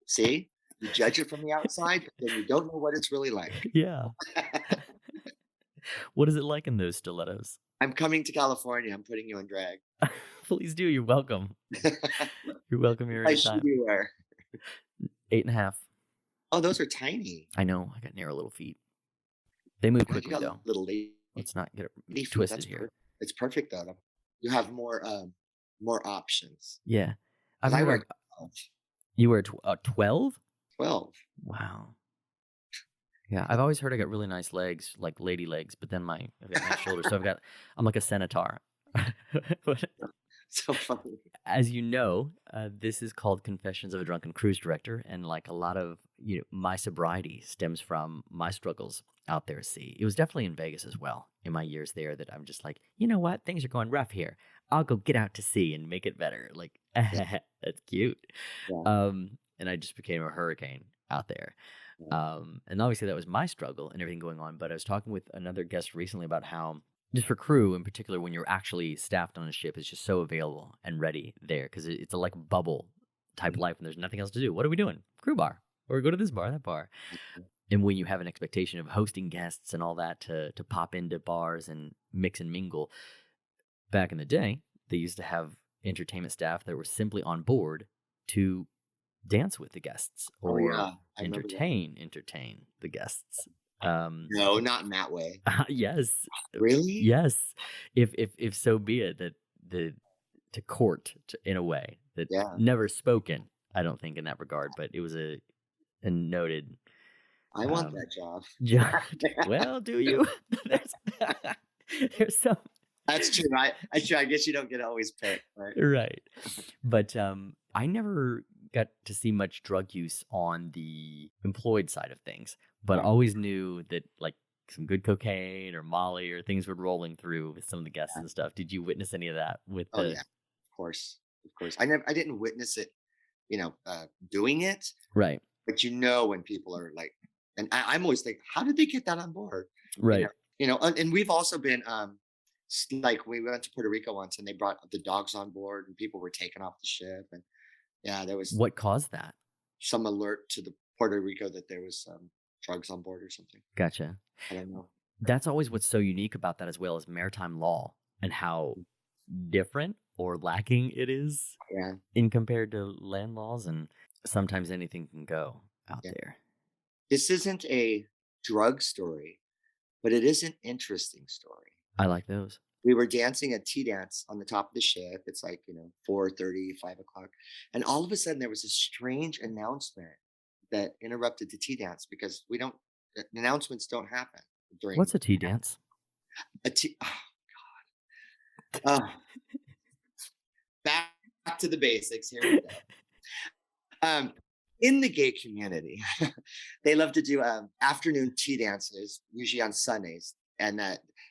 Speaker 2: see? You judge it from the outside, but then you don't know what it's really like.
Speaker 1: Yeah. What is it like in those stilettos?
Speaker 2: I'm coming to California. I'm putting you in drag.
Speaker 1: Please do. You're welcome. You're welcome here
Speaker 2: I should
Speaker 1: anytime.
Speaker 2: you wear.
Speaker 1: 8.5.
Speaker 2: Oh, those are tiny.
Speaker 1: I know. I got narrow little feet. They move
Speaker 2: God, you
Speaker 1: quickly,
Speaker 2: got
Speaker 1: though.
Speaker 2: little lady
Speaker 1: Let's not get it
Speaker 2: feet.
Speaker 1: twisted
Speaker 2: That's
Speaker 1: here.
Speaker 2: It's perfect though. You have more options.
Speaker 1: Yeah.
Speaker 2: 'Cause I wear
Speaker 1: You wear 12?
Speaker 2: 12.
Speaker 1: Wow. Yeah, I've always heard I got really nice legs, like lady legs, but then I've got nice shoulders, so I'm like a centaur. But
Speaker 2: So funny.
Speaker 1: as you know, this is called Confessions of a Drunken Cruise Director, and like a lot of my sobriety stems from my struggles out there at sea. It was definitely in Vegas as well, in my years there, that I'm just like, you know what, things are going rough here. I'll go get out to sea and make it better. Like, that's cute.
Speaker 2: Yeah.
Speaker 1: And I just became a hurricane out there.
Speaker 2: Yeah.
Speaker 1: And obviously that was my struggle and everything going on. But I was talking with another guest recently about how, just for crew in particular, when you're actually staffed on a ship, it's just so available and ready there because it's a like bubble type life and there's nothing else to do. What are we doing? Crew bar, or go to this bar, that bar. And when you have an expectation of hosting guests and all that to pop into bars and mix and mingle, back in the day, they used to have entertainment staff that were simply on board to dance with the guests or entertain the guests.
Speaker 2: No, not in that way.
Speaker 1: Yes.
Speaker 2: Really?
Speaker 1: Yes. If so be it that to court in a way that never spoken, I don't think in that regard, but it was a noted.
Speaker 2: I want that job.
Speaker 1: Well, do you? There's some.
Speaker 2: That's true. I guess you don't get to always pick, right?
Speaker 1: Right. But I never got to see much drug use on the employed side of things, but always knew that like some good cocaine or Molly or things were rolling through with some of the guests and stuff. Did you witness any of that with
Speaker 2: yeah, of course. I didn't witness it, doing it.
Speaker 1: Right.
Speaker 2: But when people are like, and I'm always thinking, how did they get that on board?
Speaker 1: Right.
Speaker 2: And we've also been like we went to Puerto Rico once and they brought the dogs on board and people were taken off the ship and there was
Speaker 1: what caused that?
Speaker 2: Some alert to the Puerto Rico that there was drugs on board or something.
Speaker 1: Gotcha.
Speaker 2: I don't know.
Speaker 1: That's always what's so unique about that as well as maritime law and how different or lacking it is in compared to land laws, and sometimes anything can go out there.
Speaker 2: This isn't a drug story, but it is an interesting story.
Speaker 1: I like those.
Speaker 2: We were dancing a tea dance on the top of the ship. It's like, 4:30, 5 o'clock. And all of a sudden there was a strange announcement that interrupted the tea dance because announcements don't happen during.
Speaker 1: What's a tea dance?
Speaker 2: Oh God. Back to the basics. Here we go. In the gay community, they love to do afternoon tea dances, usually on Sundays. And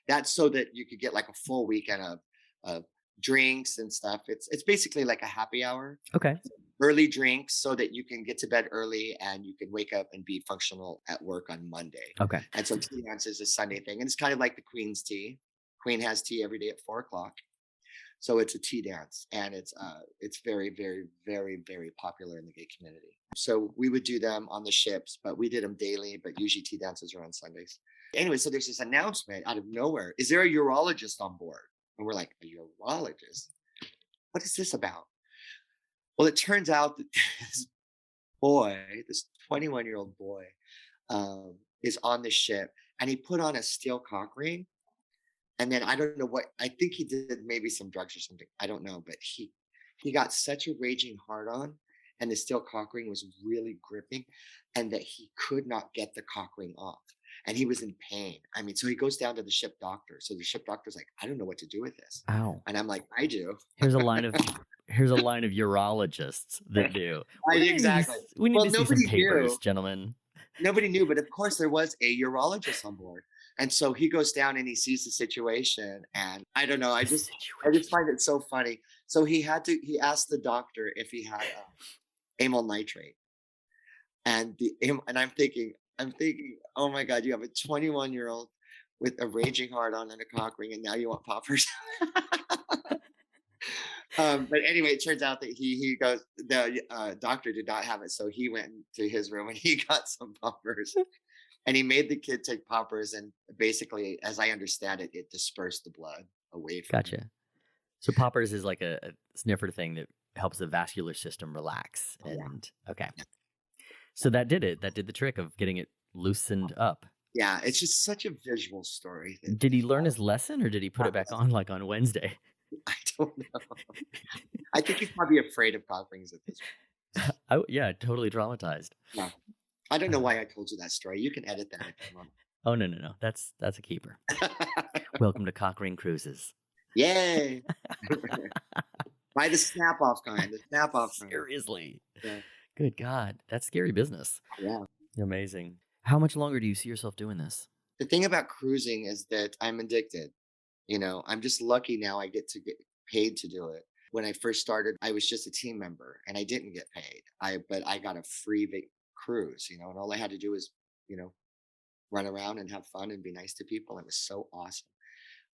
Speaker 2: that's so that you could get like a full weekend of drinks and stuff. It's basically like a happy hour.
Speaker 1: Okay.
Speaker 2: Early drinks so that you can get to bed early and you can wake up and be functional at work on Monday.
Speaker 1: Okay.
Speaker 2: And so tea dance is a Sunday thing. And it's kind of like the Queen's tea. Queen has tea every day at 4 o'clock. So it's a tea dance and it's very, very, very, very popular in the gay community. So we would do them on the ships, but we did them daily, but usually tea dances are on Sundays. Anyway, so there's this announcement out of nowhere. Is there a urologist on board? And we're like, a urologist? What is this about? Well, it turns out that this 21-year-old boy, is on the ship and he put on a steel cock ring. And then I don't know I think he did maybe some drugs or something. I don't know, but he got such a raging hard on and the steel cock ring was really gripping and that he could not get the cock ring off. And he was in pain. I mean, so he goes down to the ship doctor. So the ship doctor's like, I don't know what to do with this.
Speaker 1: Ow.
Speaker 2: And I'm like, I do.
Speaker 1: Here's a line of urologists that do.
Speaker 2: Exactly.
Speaker 1: We need to see some papers, gentlemen.
Speaker 2: Nobody knew, but of course there was a urologist on board. And so he goes down and he sees the situation. And I don't know. I just find it so funny. So he asked the doctor if he had amyl nitrate. And I'm thinking, I'm thinking, oh my God, you have a 21-year-old with a raging heart on and a cock ring, and now you want poppers. But anyway, it turns out that he goes, the doctor did not have it, so he went to his room and he got some poppers, and he made the kid take poppers, and basically, as I understand it, it dispersed the blood away from him.
Speaker 1: Gotcha. So poppers is like a sniffer thing that helps the vascular system relax.
Speaker 2: Oh, yeah.
Speaker 1: And okay. So that did it. That did the trick of getting it loosened up.
Speaker 2: Yeah, it's just such a visual story.
Speaker 1: Did he learn his lesson or did he put it back on like on Wednesday?
Speaker 2: I don't know. I think he's probably afraid of cock rings at this point.
Speaker 1: Yeah, totally traumatized.
Speaker 2: Yeah. I don't know why I told you that story. You can edit that if you want.
Speaker 1: Oh, no. That's a keeper. Welcome to Cock Ring Cruises.
Speaker 2: Yay. Buy the snap-off kind. The snap-off kind.
Speaker 1: Seriously.
Speaker 2: Yeah.
Speaker 1: Good God. That's scary business.
Speaker 2: Yeah.
Speaker 1: Amazing. How much longer do you see yourself doing this?
Speaker 2: The thing about cruising is that I'm addicted. I'm just lucky now I get to get paid to do it. When I first started, I was just a team member and I didn't get paid. But I got a free cruise, and all I had to do was, run around and have fun and be nice to people. It was so awesome.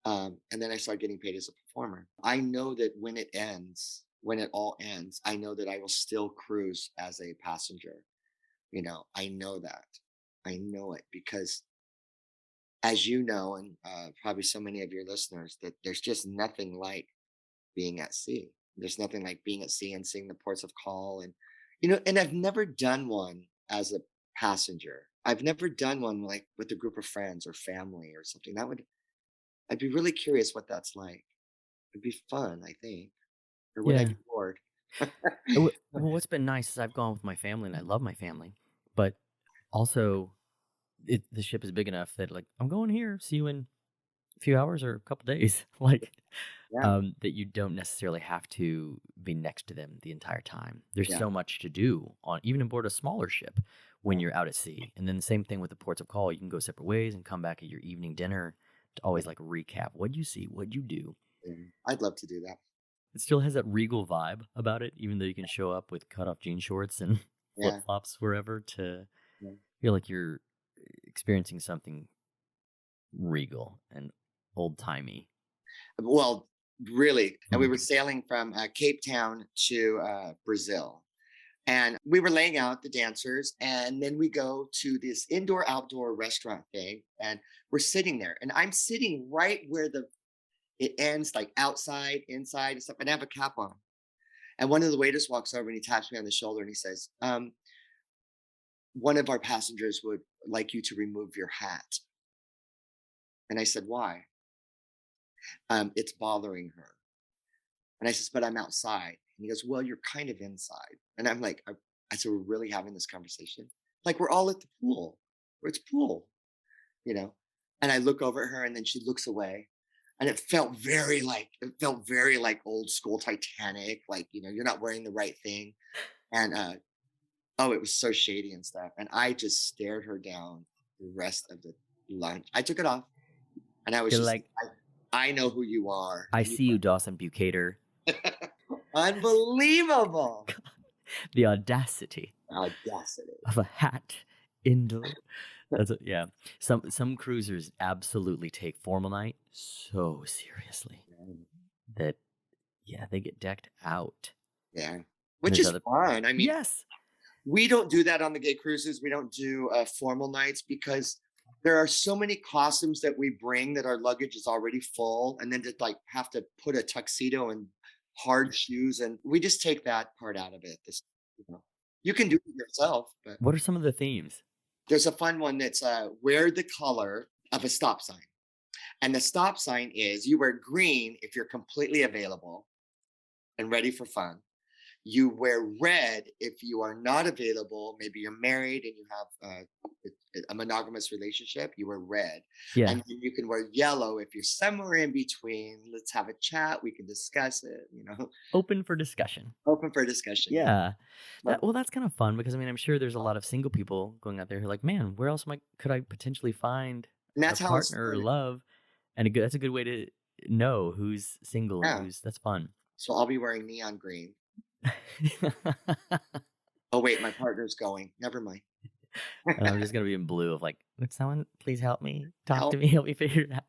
Speaker 2: And then I started getting paid as a performer. I know that when it all ends, I know that I will still cruise as a passenger. I know that. I know it because, as you know, and probably so many of your listeners, that there's just nothing like being at sea. There's nothing like being at sea and seeing the ports of call. And I've never done one as a passenger. I've never done one like with a group of friends or family or something. I'd be really curious what that's like. It'd be fun, I think. Or would I be bored?
Speaker 1: Well, what's been nice is I've gone with my family and I love my family, but also the ship is big enough that like I'm going here, see you in a few hours or a couple days, like that you don't necessarily have to be next to them the entire time. There's so much to do even aboard a smaller ship when you're out at sea. And then the same thing with the ports of call. You can go separate ways and come back at your evening dinner to always like recap what you see, what you do.
Speaker 2: I'd love to do that.
Speaker 1: It still has that regal vibe about it, even though you can show up with cut-off jean shorts and flip-flops wherever to feel like you're experiencing something regal and old-timey.
Speaker 2: Well, really. And we were sailing from Cape Town to Brazil. And we were laying out the dancers. And then we go to this indoor-outdoor restaurant thing. And we're sitting there. And I'm sitting right where it ends, like outside, inside, and stuff. And I have a cap on. And one of the waiters walks over and he taps me on the shoulder and he says, one of our passengers would like you to remove your hat. And I said, why? It's bothering her. And I said, but I'm outside. And he goes, well, you're kind of inside. And I'm like, I said, we're really having this conversation? Like, we're all at the pool. It's pool, And I look over at her and then she looks away. And it felt very like old school Titanic. Like, you're not wearing the right thing. And, it was so shady and stuff. And I just stared her down the rest of the lunch. I took it off. And I was just like, I know who you are.
Speaker 1: I see you, Dawson Bucator.
Speaker 2: Unbelievable.
Speaker 1: The audacity of a hat indoor. Some cruisers absolutely take formal night so seriously that they get decked out.
Speaker 2: Yeah, which is fun. I mean,
Speaker 1: yes,
Speaker 2: we don't do that on the gay cruises. We don't do formal nights because there are so many costumes that we bring that our luggage is already full, and then to like have to put a tuxedo and hard shoes, and we just take that part out of it. You can do it yourself. But
Speaker 1: what are some of the themes?
Speaker 2: There's a fun one that's wear the color of a stop sign. And the stop sign is you wear green if you're completely available and ready for fun. You wear red if you are not available. Maybe you're married and you have a monogamous relationship. You wear red.
Speaker 1: Yeah.
Speaker 2: And then you can wear yellow if you're somewhere in between. Let's have a chat. We can discuss it,
Speaker 1: Open for discussion.
Speaker 2: Yeah.
Speaker 1: That's kind of fun because, I'm sure there's a lot of single people going out there who are like, man, where else could I potentially find a partner or love? And that's a good way to know who's single and that's fun.
Speaker 2: So I'll be wearing neon green. Oh, wait, my partner's going. Never mind.
Speaker 1: And I'm just gonna be in blue of like, would someone please help me? Talk to
Speaker 2: Help.
Speaker 1: me, help me figure it out.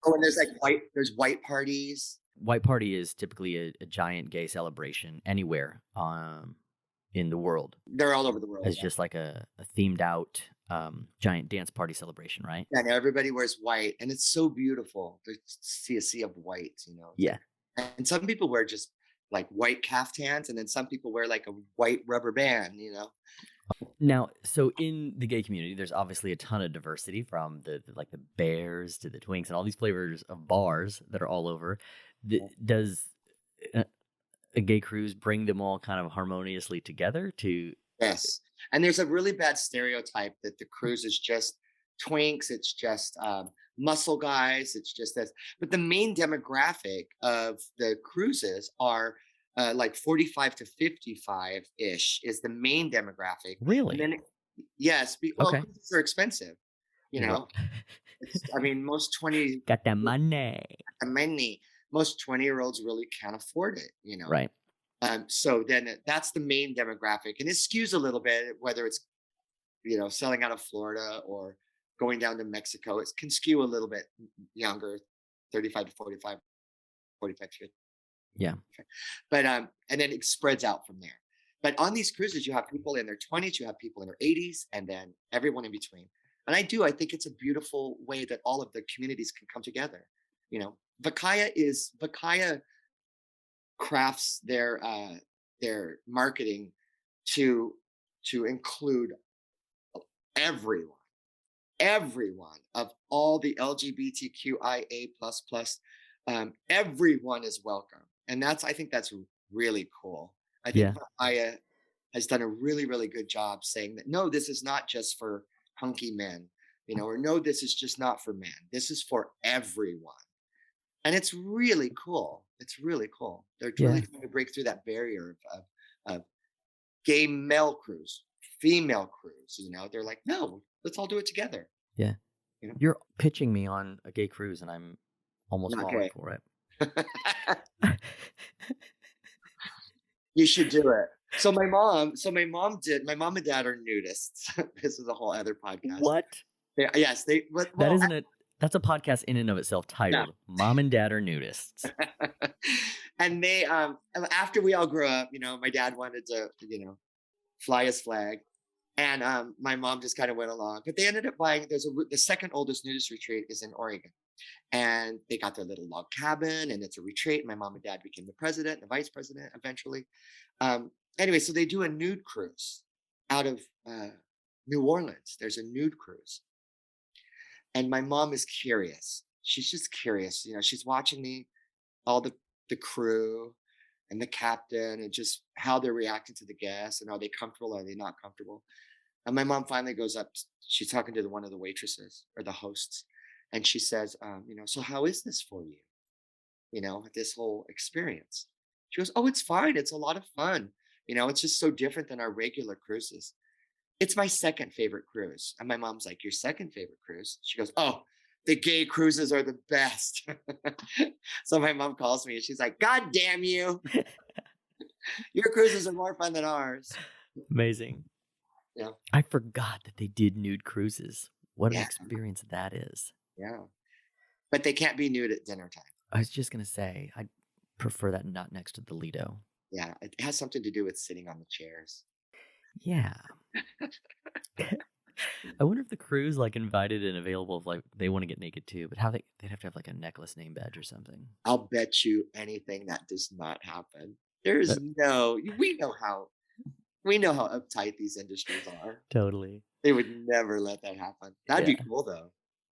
Speaker 2: Oh, and there's white parties.
Speaker 1: White party is typically a giant gay celebration anywhere in the world.
Speaker 2: They're all over the world.
Speaker 1: As just like a themed out giant dance party celebration, right?
Speaker 2: Yeah, and everybody wears white, and it's so beautiful to see a sea of white, you know.
Speaker 1: Yeah.
Speaker 2: And some people wear just like white caftans, and then some people wear like a white rubber band, you know.
Speaker 1: Now, so in the gay community, there's obviously a ton of diversity from like the bears to the twinks and all these flavors of bars that are all over. Does a gay cruise bring them all kind of harmoniously together to?
Speaker 2: Yes. And there's a really bad stereotype that the cruise is just twinks, it's just muscle guys, it's just this. But the main demographic of the cruises are like 45 to 55 ish is the main demographic.
Speaker 1: Really?
Speaker 2: And then, yes, well,
Speaker 1: Okay.
Speaker 2: cruises are expensive, you know. I mean, most 20
Speaker 1: Got that money.
Speaker 2: most 20-year-olds really can't afford it, you know.
Speaker 1: Right.
Speaker 2: So then that's the main demographic, and it skews a little bit whether it's, you know, selling out of Florida or going down to Mexico. It can skew a little bit younger, 35 to 45, 45 to 50.
Speaker 1: Yeah.
Speaker 2: But and then it spreads out from there. But on these cruises, you have people in their 20s, you have people in their 80s, and then everyone in between. And I think it's a beautiful way that all of the communities can come together. You know, Vakaya crafts their marketing to include everyone of all the LGBTQIA plus, everyone is welcome, and I think that's really cool. I think Vakaya has done a really, really good job saying that no, this is not just for hunky men, you know, or no, this is just not for men. This is for everyone. And it's really cool. It's really cool. They're really trying to break through that barrier of gay male cruise, female cruise. You know, they're like, no, let's all do it together.
Speaker 1: Yeah.
Speaker 2: You know?
Speaker 1: You're pitching me on a gay cruise, and I'm almost falling for it.
Speaker 2: You should do it. So my mom and dad are nudists. This is a whole other podcast.
Speaker 1: What?
Speaker 2: Yes,
Speaker 1: that isn't it. That's a podcast in and of itself titled Mom and Dad Are Nudists.
Speaker 2: And they, after we all grew up, you know, my dad wanted to, you know, fly his flag. And my mom just kind of went along. But they ended up buying, the second oldest nudist retreat is in Oregon. And they got their little log cabin, and it's a retreat. My mom and dad became the president and the vice president eventually. Anyway, so they do a nude cruise out of New Orleans. There's a nude cruise. And my mom is curious. She's just curious. You know, she's watching all the crew and the captain and just how they're reacting to the guests, and are they comfortable? Are they not comfortable? And my mom finally goes up. She's talking to one of the waitresses or the hosts. And she says, you know, so how is this for you? You know, this whole experience. She goes, oh, it's fine. It's a lot of fun. You know, it's just so different than our regular cruises. It's my second favorite cruise. And my mom's like, your second favorite cruise? She goes, oh, the gay cruises are the best. So my mom calls me and she's like, God damn you. Your cruises are more fun than ours.
Speaker 1: Amazing.
Speaker 2: Yeah.
Speaker 1: I forgot that they did nude cruises. What an experience that is.
Speaker 2: Yeah. But they can't be nude at dinner time.
Speaker 1: I was just going to say, I prefer that not next to the Lido.
Speaker 2: Yeah. It has something to do with sitting on the chairs.
Speaker 1: Yeah. I wonder if the crew's like invited and available if like they want to get naked too, but they'd have to have like a necklace name badge or something.
Speaker 2: I'll bet you anything that does not happen. There's we know how uptight these industries are.
Speaker 1: Totally.
Speaker 2: They would never let that happen. That'd be cool though.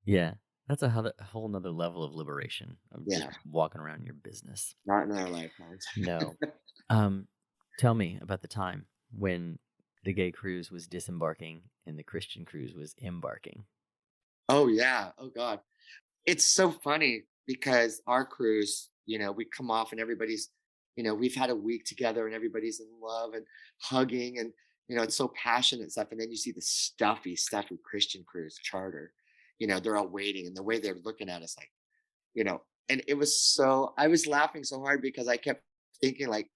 Speaker 1: Yeah. That's a whole nother level of liberation of just walking around your business.
Speaker 2: Not in our lifetimes.
Speaker 1: No. Tell me about the time when the gay cruise was disembarking and the Christian cruise was embarking.
Speaker 2: Oh yeah. Oh God. It's so funny because our cruise, you know, we come off and everybody's, you know, we've had a week together and everybody's in love and hugging and, you know, it's so passionate stuff. And then you see the stuffy Christian cruise charter, you know, they're all waiting and the way they're looking at us like, you know, and I was laughing so hard because I kept thinking like,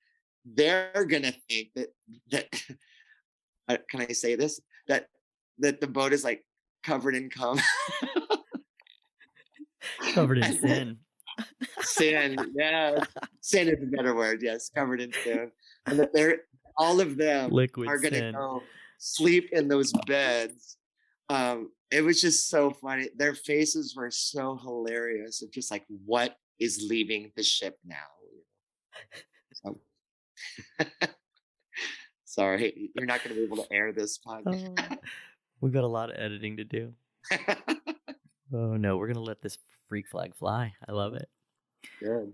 Speaker 2: they're going to think that can I say this? That that the boat is like covered in cum.
Speaker 1: Covered in
Speaker 2: And then
Speaker 1: sin.
Speaker 2: sin, yes. Sin is a better word, yes, covered in sin. And that they're all of them
Speaker 1: Liquid
Speaker 2: are gonna
Speaker 1: sin.
Speaker 2: go sleep in those beds. It was just so funny. Their faces were so hilarious of just like, what is leaving the ship now? So, sorry, you're not gonna be able to air this podcast.
Speaker 1: Oh, we've got a lot of editing to do. Oh no, we're gonna let this freak flag fly. I love it.
Speaker 2: Good.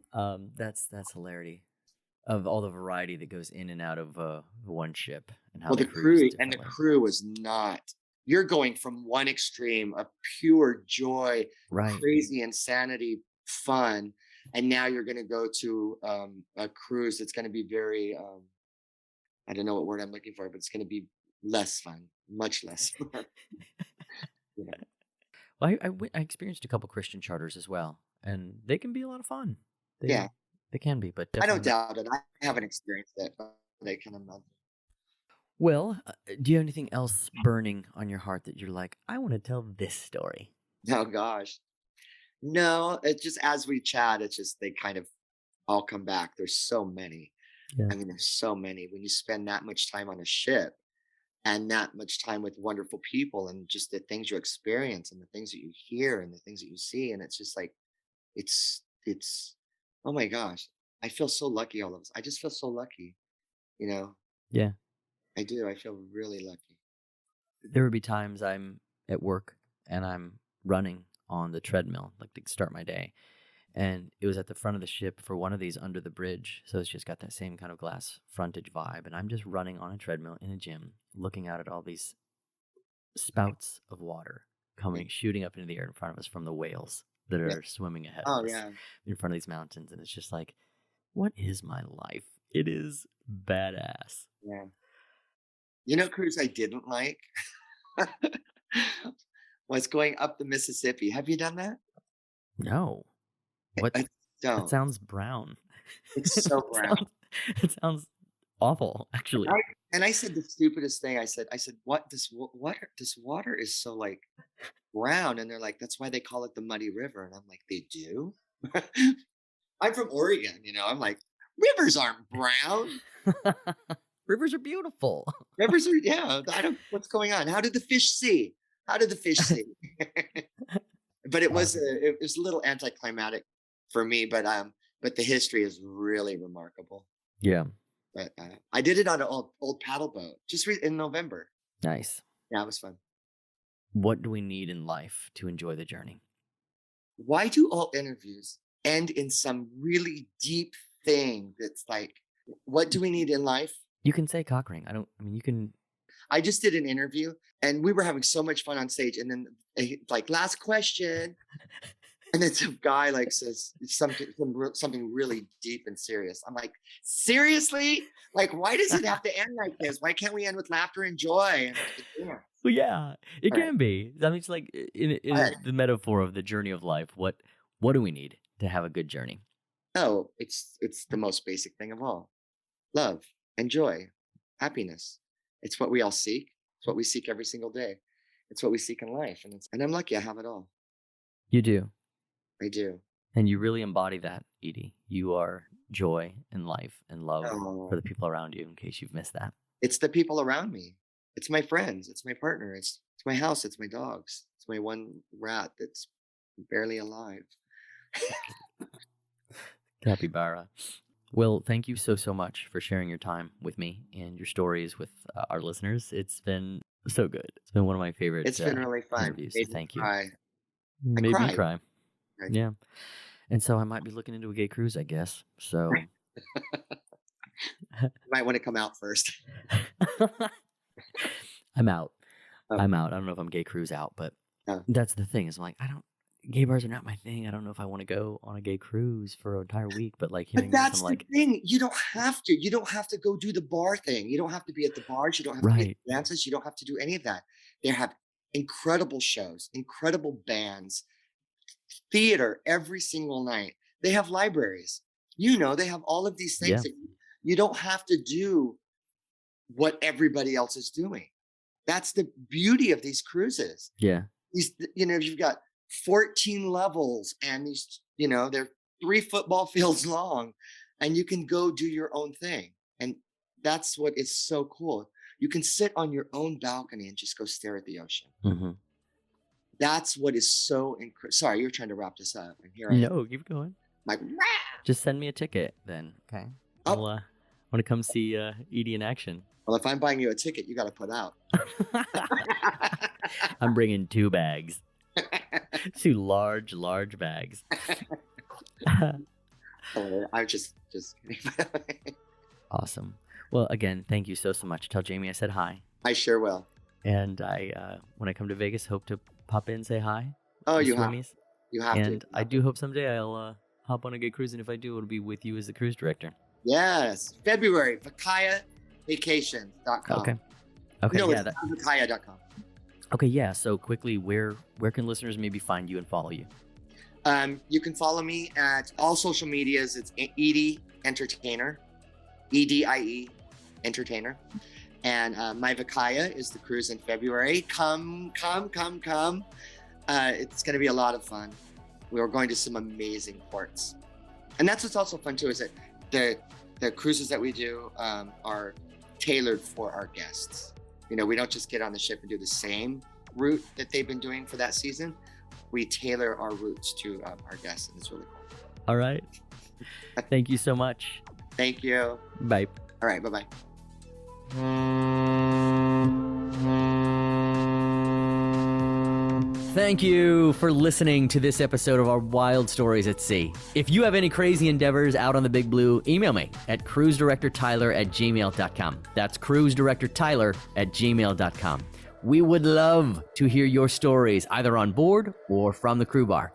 Speaker 1: That's hilarity of all the variety that goes in and out of one ship and how
Speaker 2: Well,
Speaker 1: they
Speaker 2: the
Speaker 1: cruise
Speaker 2: crew and the
Speaker 1: differently.
Speaker 2: crew was not. You're going from one extreme of pure joy,
Speaker 1: Right.
Speaker 2: crazy insanity, fun, and now you're going to go to a cruise that's going to be very. I don't know what word I'm looking for, but it's going to be less fun, much less fun. Yeah.
Speaker 1: Well, I experienced a couple Christian charters as well, and they can be a lot of fun.
Speaker 2: Yeah,
Speaker 1: They can be, but
Speaker 2: I don't
Speaker 1: definitely not.
Speaker 2: doubt it. I haven't experienced it, but I can imagine.
Speaker 1: Well, do you have anything else burning on your heart that you're like, I want to tell this story?
Speaker 2: Oh gosh, no. It's just as we chat, it's just they kind of all come back. There's so many.
Speaker 1: Yeah.
Speaker 2: I mean, there's so many. When you spend that much time on a ship and that much time with wonderful people and just the things you experience and the things that you hear and the things that you see, and it's just like it's oh my gosh, I feel so lucky. All of us, I just feel so lucky. You know,
Speaker 1: Yeah.
Speaker 2: I do. I feel really lucky.
Speaker 1: There would be times I'm at work and I'm running on the treadmill, like to start my day. And it was at the front of the ship for one of these under the bridge. So it's just got that same kind of glass frontage vibe. And I'm just running on a treadmill in a gym, looking out at all these spouts of water
Speaker 2: Yeah.
Speaker 1: shooting up into the air in front of us from the whales that
Speaker 2: Yeah.
Speaker 1: are swimming ahead
Speaker 2: Oh
Speaker 1: of us
Speaker 2: yeah.
Speaker 1: in front of these mountains. And it's just like, what is my life? It is badass.
Speaker 2: Yeah. You know, cruise I didn't like was going up the Mississippi. Have you done that?
Speaker 1: No. What?
Speaker 2: I
Speaker 1: That
Speaker 2: don't.
Speaker 1: sounds brown.
Speaker 2: It's
Speaker 1: It
Speaker 2: so brown.
Speaker 1: sounds awful, actually.
Speaker 2: And I said the stupidest thing. I said, what this water is so like brown, and they're like, that's why they call it the Muddy River, and I'm like, they do. I'm from Oregon, you know. I'm like, rivers aren't brown.
Speaker 1: Rivers are beautiful.
Speaker 2: Rivers are, yeah. I don't. What's going on? How did the fish see? How did the fish see? But it was a little anticlimactic for me. But the history is really remarkable.
Speaker 1: Yeah,
Speaker 2: But I did it on an old paddle boat just in November.
Speaker 1: nice.
Speaker 2: Yeah, it was fun.
Speaker 1: What do we need in life to enjoy the journey?
Speaker 2: Why do all interviews end in some really deep thing that's like, what do we need in life?
Speaker 1: You can say cock ring. You can.
Speaker 2: I just did an interview and we were having so much fun on stage. And then like last question. And then some guy like says something really deep and serious. I'm like, seriously? Like, why does it have to end like this? Why can't we end with laughter and joy? And yeah.
Speaker 1: Well, yeah, it
Speaker 2: All right.
Speaker 1: can be. I mean, it's like in the metaphor of the journey of life. What do we need to have a good journey?
Speaker 2: Oh, it's the most basic thing of all. Love and joy, happiness. It's what we all seek. It's what we seek every single day. It's what we seek in life. And I'm lucky I have it all.
Speaker 1: You do.
Speaker 2: I do.
Speaker 1: And you really embody that, Edie. You are joy and life and love
Speaker 2: Oh,
Speaker 1: for the people around you, in case you've missed that.
Speaker 2: it's the people around me. It's my friends. It's my partner. It's my house. It's my dogs. It's my one rat that's barely alive.
Speaker 1: Capybara. Well, thank you so much for sharing your time with me and your stories with our listeners. It's been so good. It's been one of my favorite
Speaker 2: It's been really fun.
Speaker 1: interviews.
Speaker 2: Made
Speaker 1: So
Speaker 2: me
Speaker 1: tght you.
Speaker 2: cry. I
Speaker 1: Made me
Speaker 2: cried.
Speaker 1: cry.
Speaker 2: Right.
Speaker 1: Yeah. And so I might be looking into a gay cruise, I guess. So
Speaker 2: You might want to come out first.
Speaker 1: I'm out.
Speaker 2: Oh.
Speaker 1: I'm out. I don't know if I'm gay cruise out, but
Speaker 2: Oh.
Speaker 1: that's the thing. Is I'm like, gay bars are not my thing. I don't know if I want to go on a gay cruise for an entire week, but like
Speaker 2: But
Speaker 1: hearing this,
Speaker 2: that's
Speaker 1: I'm
Speaker 2: the
Speaker 1: like,
Speaker 2: thing. You don't have to. You don't have to go do the bar thing. You don't have to be at the bars. You don't have to be at
Speaker 1: right.
Speaker 2: the dances. You don't have to do any of that. They have incredible shows, incredible bands, theater every single night. They have libraries. You know, they have all of these things
Speaker 1: Yeah.
Speaker 2: that you don't have to do what everybody else is doing. That's the beauty of these cruises.
Speaker 1: Yeah.
Speaker 2: These, you've got 14 levels, and these, they're 3 football fields long, and you can go do your own thing. And that's what is so cool. You can sit on your own balcony and just go stare at the ocean.
Speaker 1: Mm-hmm.
Speaker 2: That's what is so incredible. Sorry, you're trying to wrap this up. And here I am.
Speaker 1: No, keep going.
Speaker 2: Like,
Speaker 1: just send me a ticket then. Okay. I want to come see Edie in action.
Speaker 2: Well, if I'm buying you a ticket, you got to put out.
Speaker 1: I'm bringing 2 bags. 2 large bags.
Speaker 2: I'm just kidding.
Speaker 1: Awesome. Well, again, thank you so much. Tell Jamie I said hi.
Speaker 2: I sure will.
Speaker 1: And I, when I come to Vegas, hope to pop in and say hi.
Speaker 2: Oh, you have to.
Speaker 1: And I do hope someday I'll hop on a gay cruise, and if I do, it'll be with you as the cruise director.
Speaker 2: Yes, February, VakayaVacations.com.
Speaker 1: Okay.
Speaker 2: No,
Speaker 1: yeah,
Speaker 2: it's Vakaya.com.
Speaker 1: Okay, yeah. So quickly, where can listeners maybe find you and follow you?
Speaker 2: You can follow me at all social medias. It's Edie Entertainer, EDIE Entertainer. And my Vakaya is the cruise in February. Come. It's going to be a lot of fun. We are going to some amazing ports. And that's what's also fun too, is that the cruises that we do are tailored for our guests. We don't just get on the ship and do the same route that they've been doing for that season. We tailor our routes to our guests, and it's really cool.
Speaker 1: All right. Thank you so much.
Speaker 2: Thank you.
Speaker 1: Bye.
Speaker 2: All right. Bye-bye.
Speaker 1: Thank you for listening to this episode of our Wild Stories at Sea. If you have any crazy endeavors out on the Big Blue, email me at cruisedirectortyler@gmail.com. That's cruisedirectortyler@gmail.com. We would love to hear your stories, either on board or from the crew bar.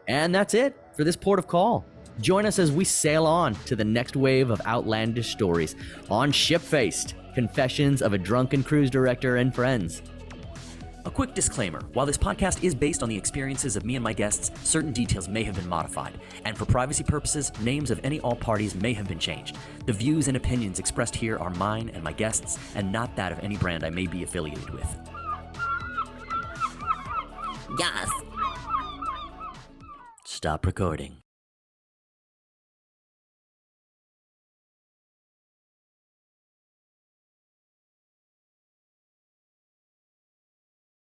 Speaker 1: And that's it for this port of call. Join us as we sail on to the next wave of outlandish stories on Ship-Faced, Confessions of a Drunken Cruise Director and Friends. A quick disclaimer: while this podcast is based on the experiences of me and my guests, certain details may have been modified, and for privacy purposes, names of all parties may have been changed. The views and opinions expressed here are mine and my guests, and not that of any brand I may be affiliated with. Yes. Stop recording.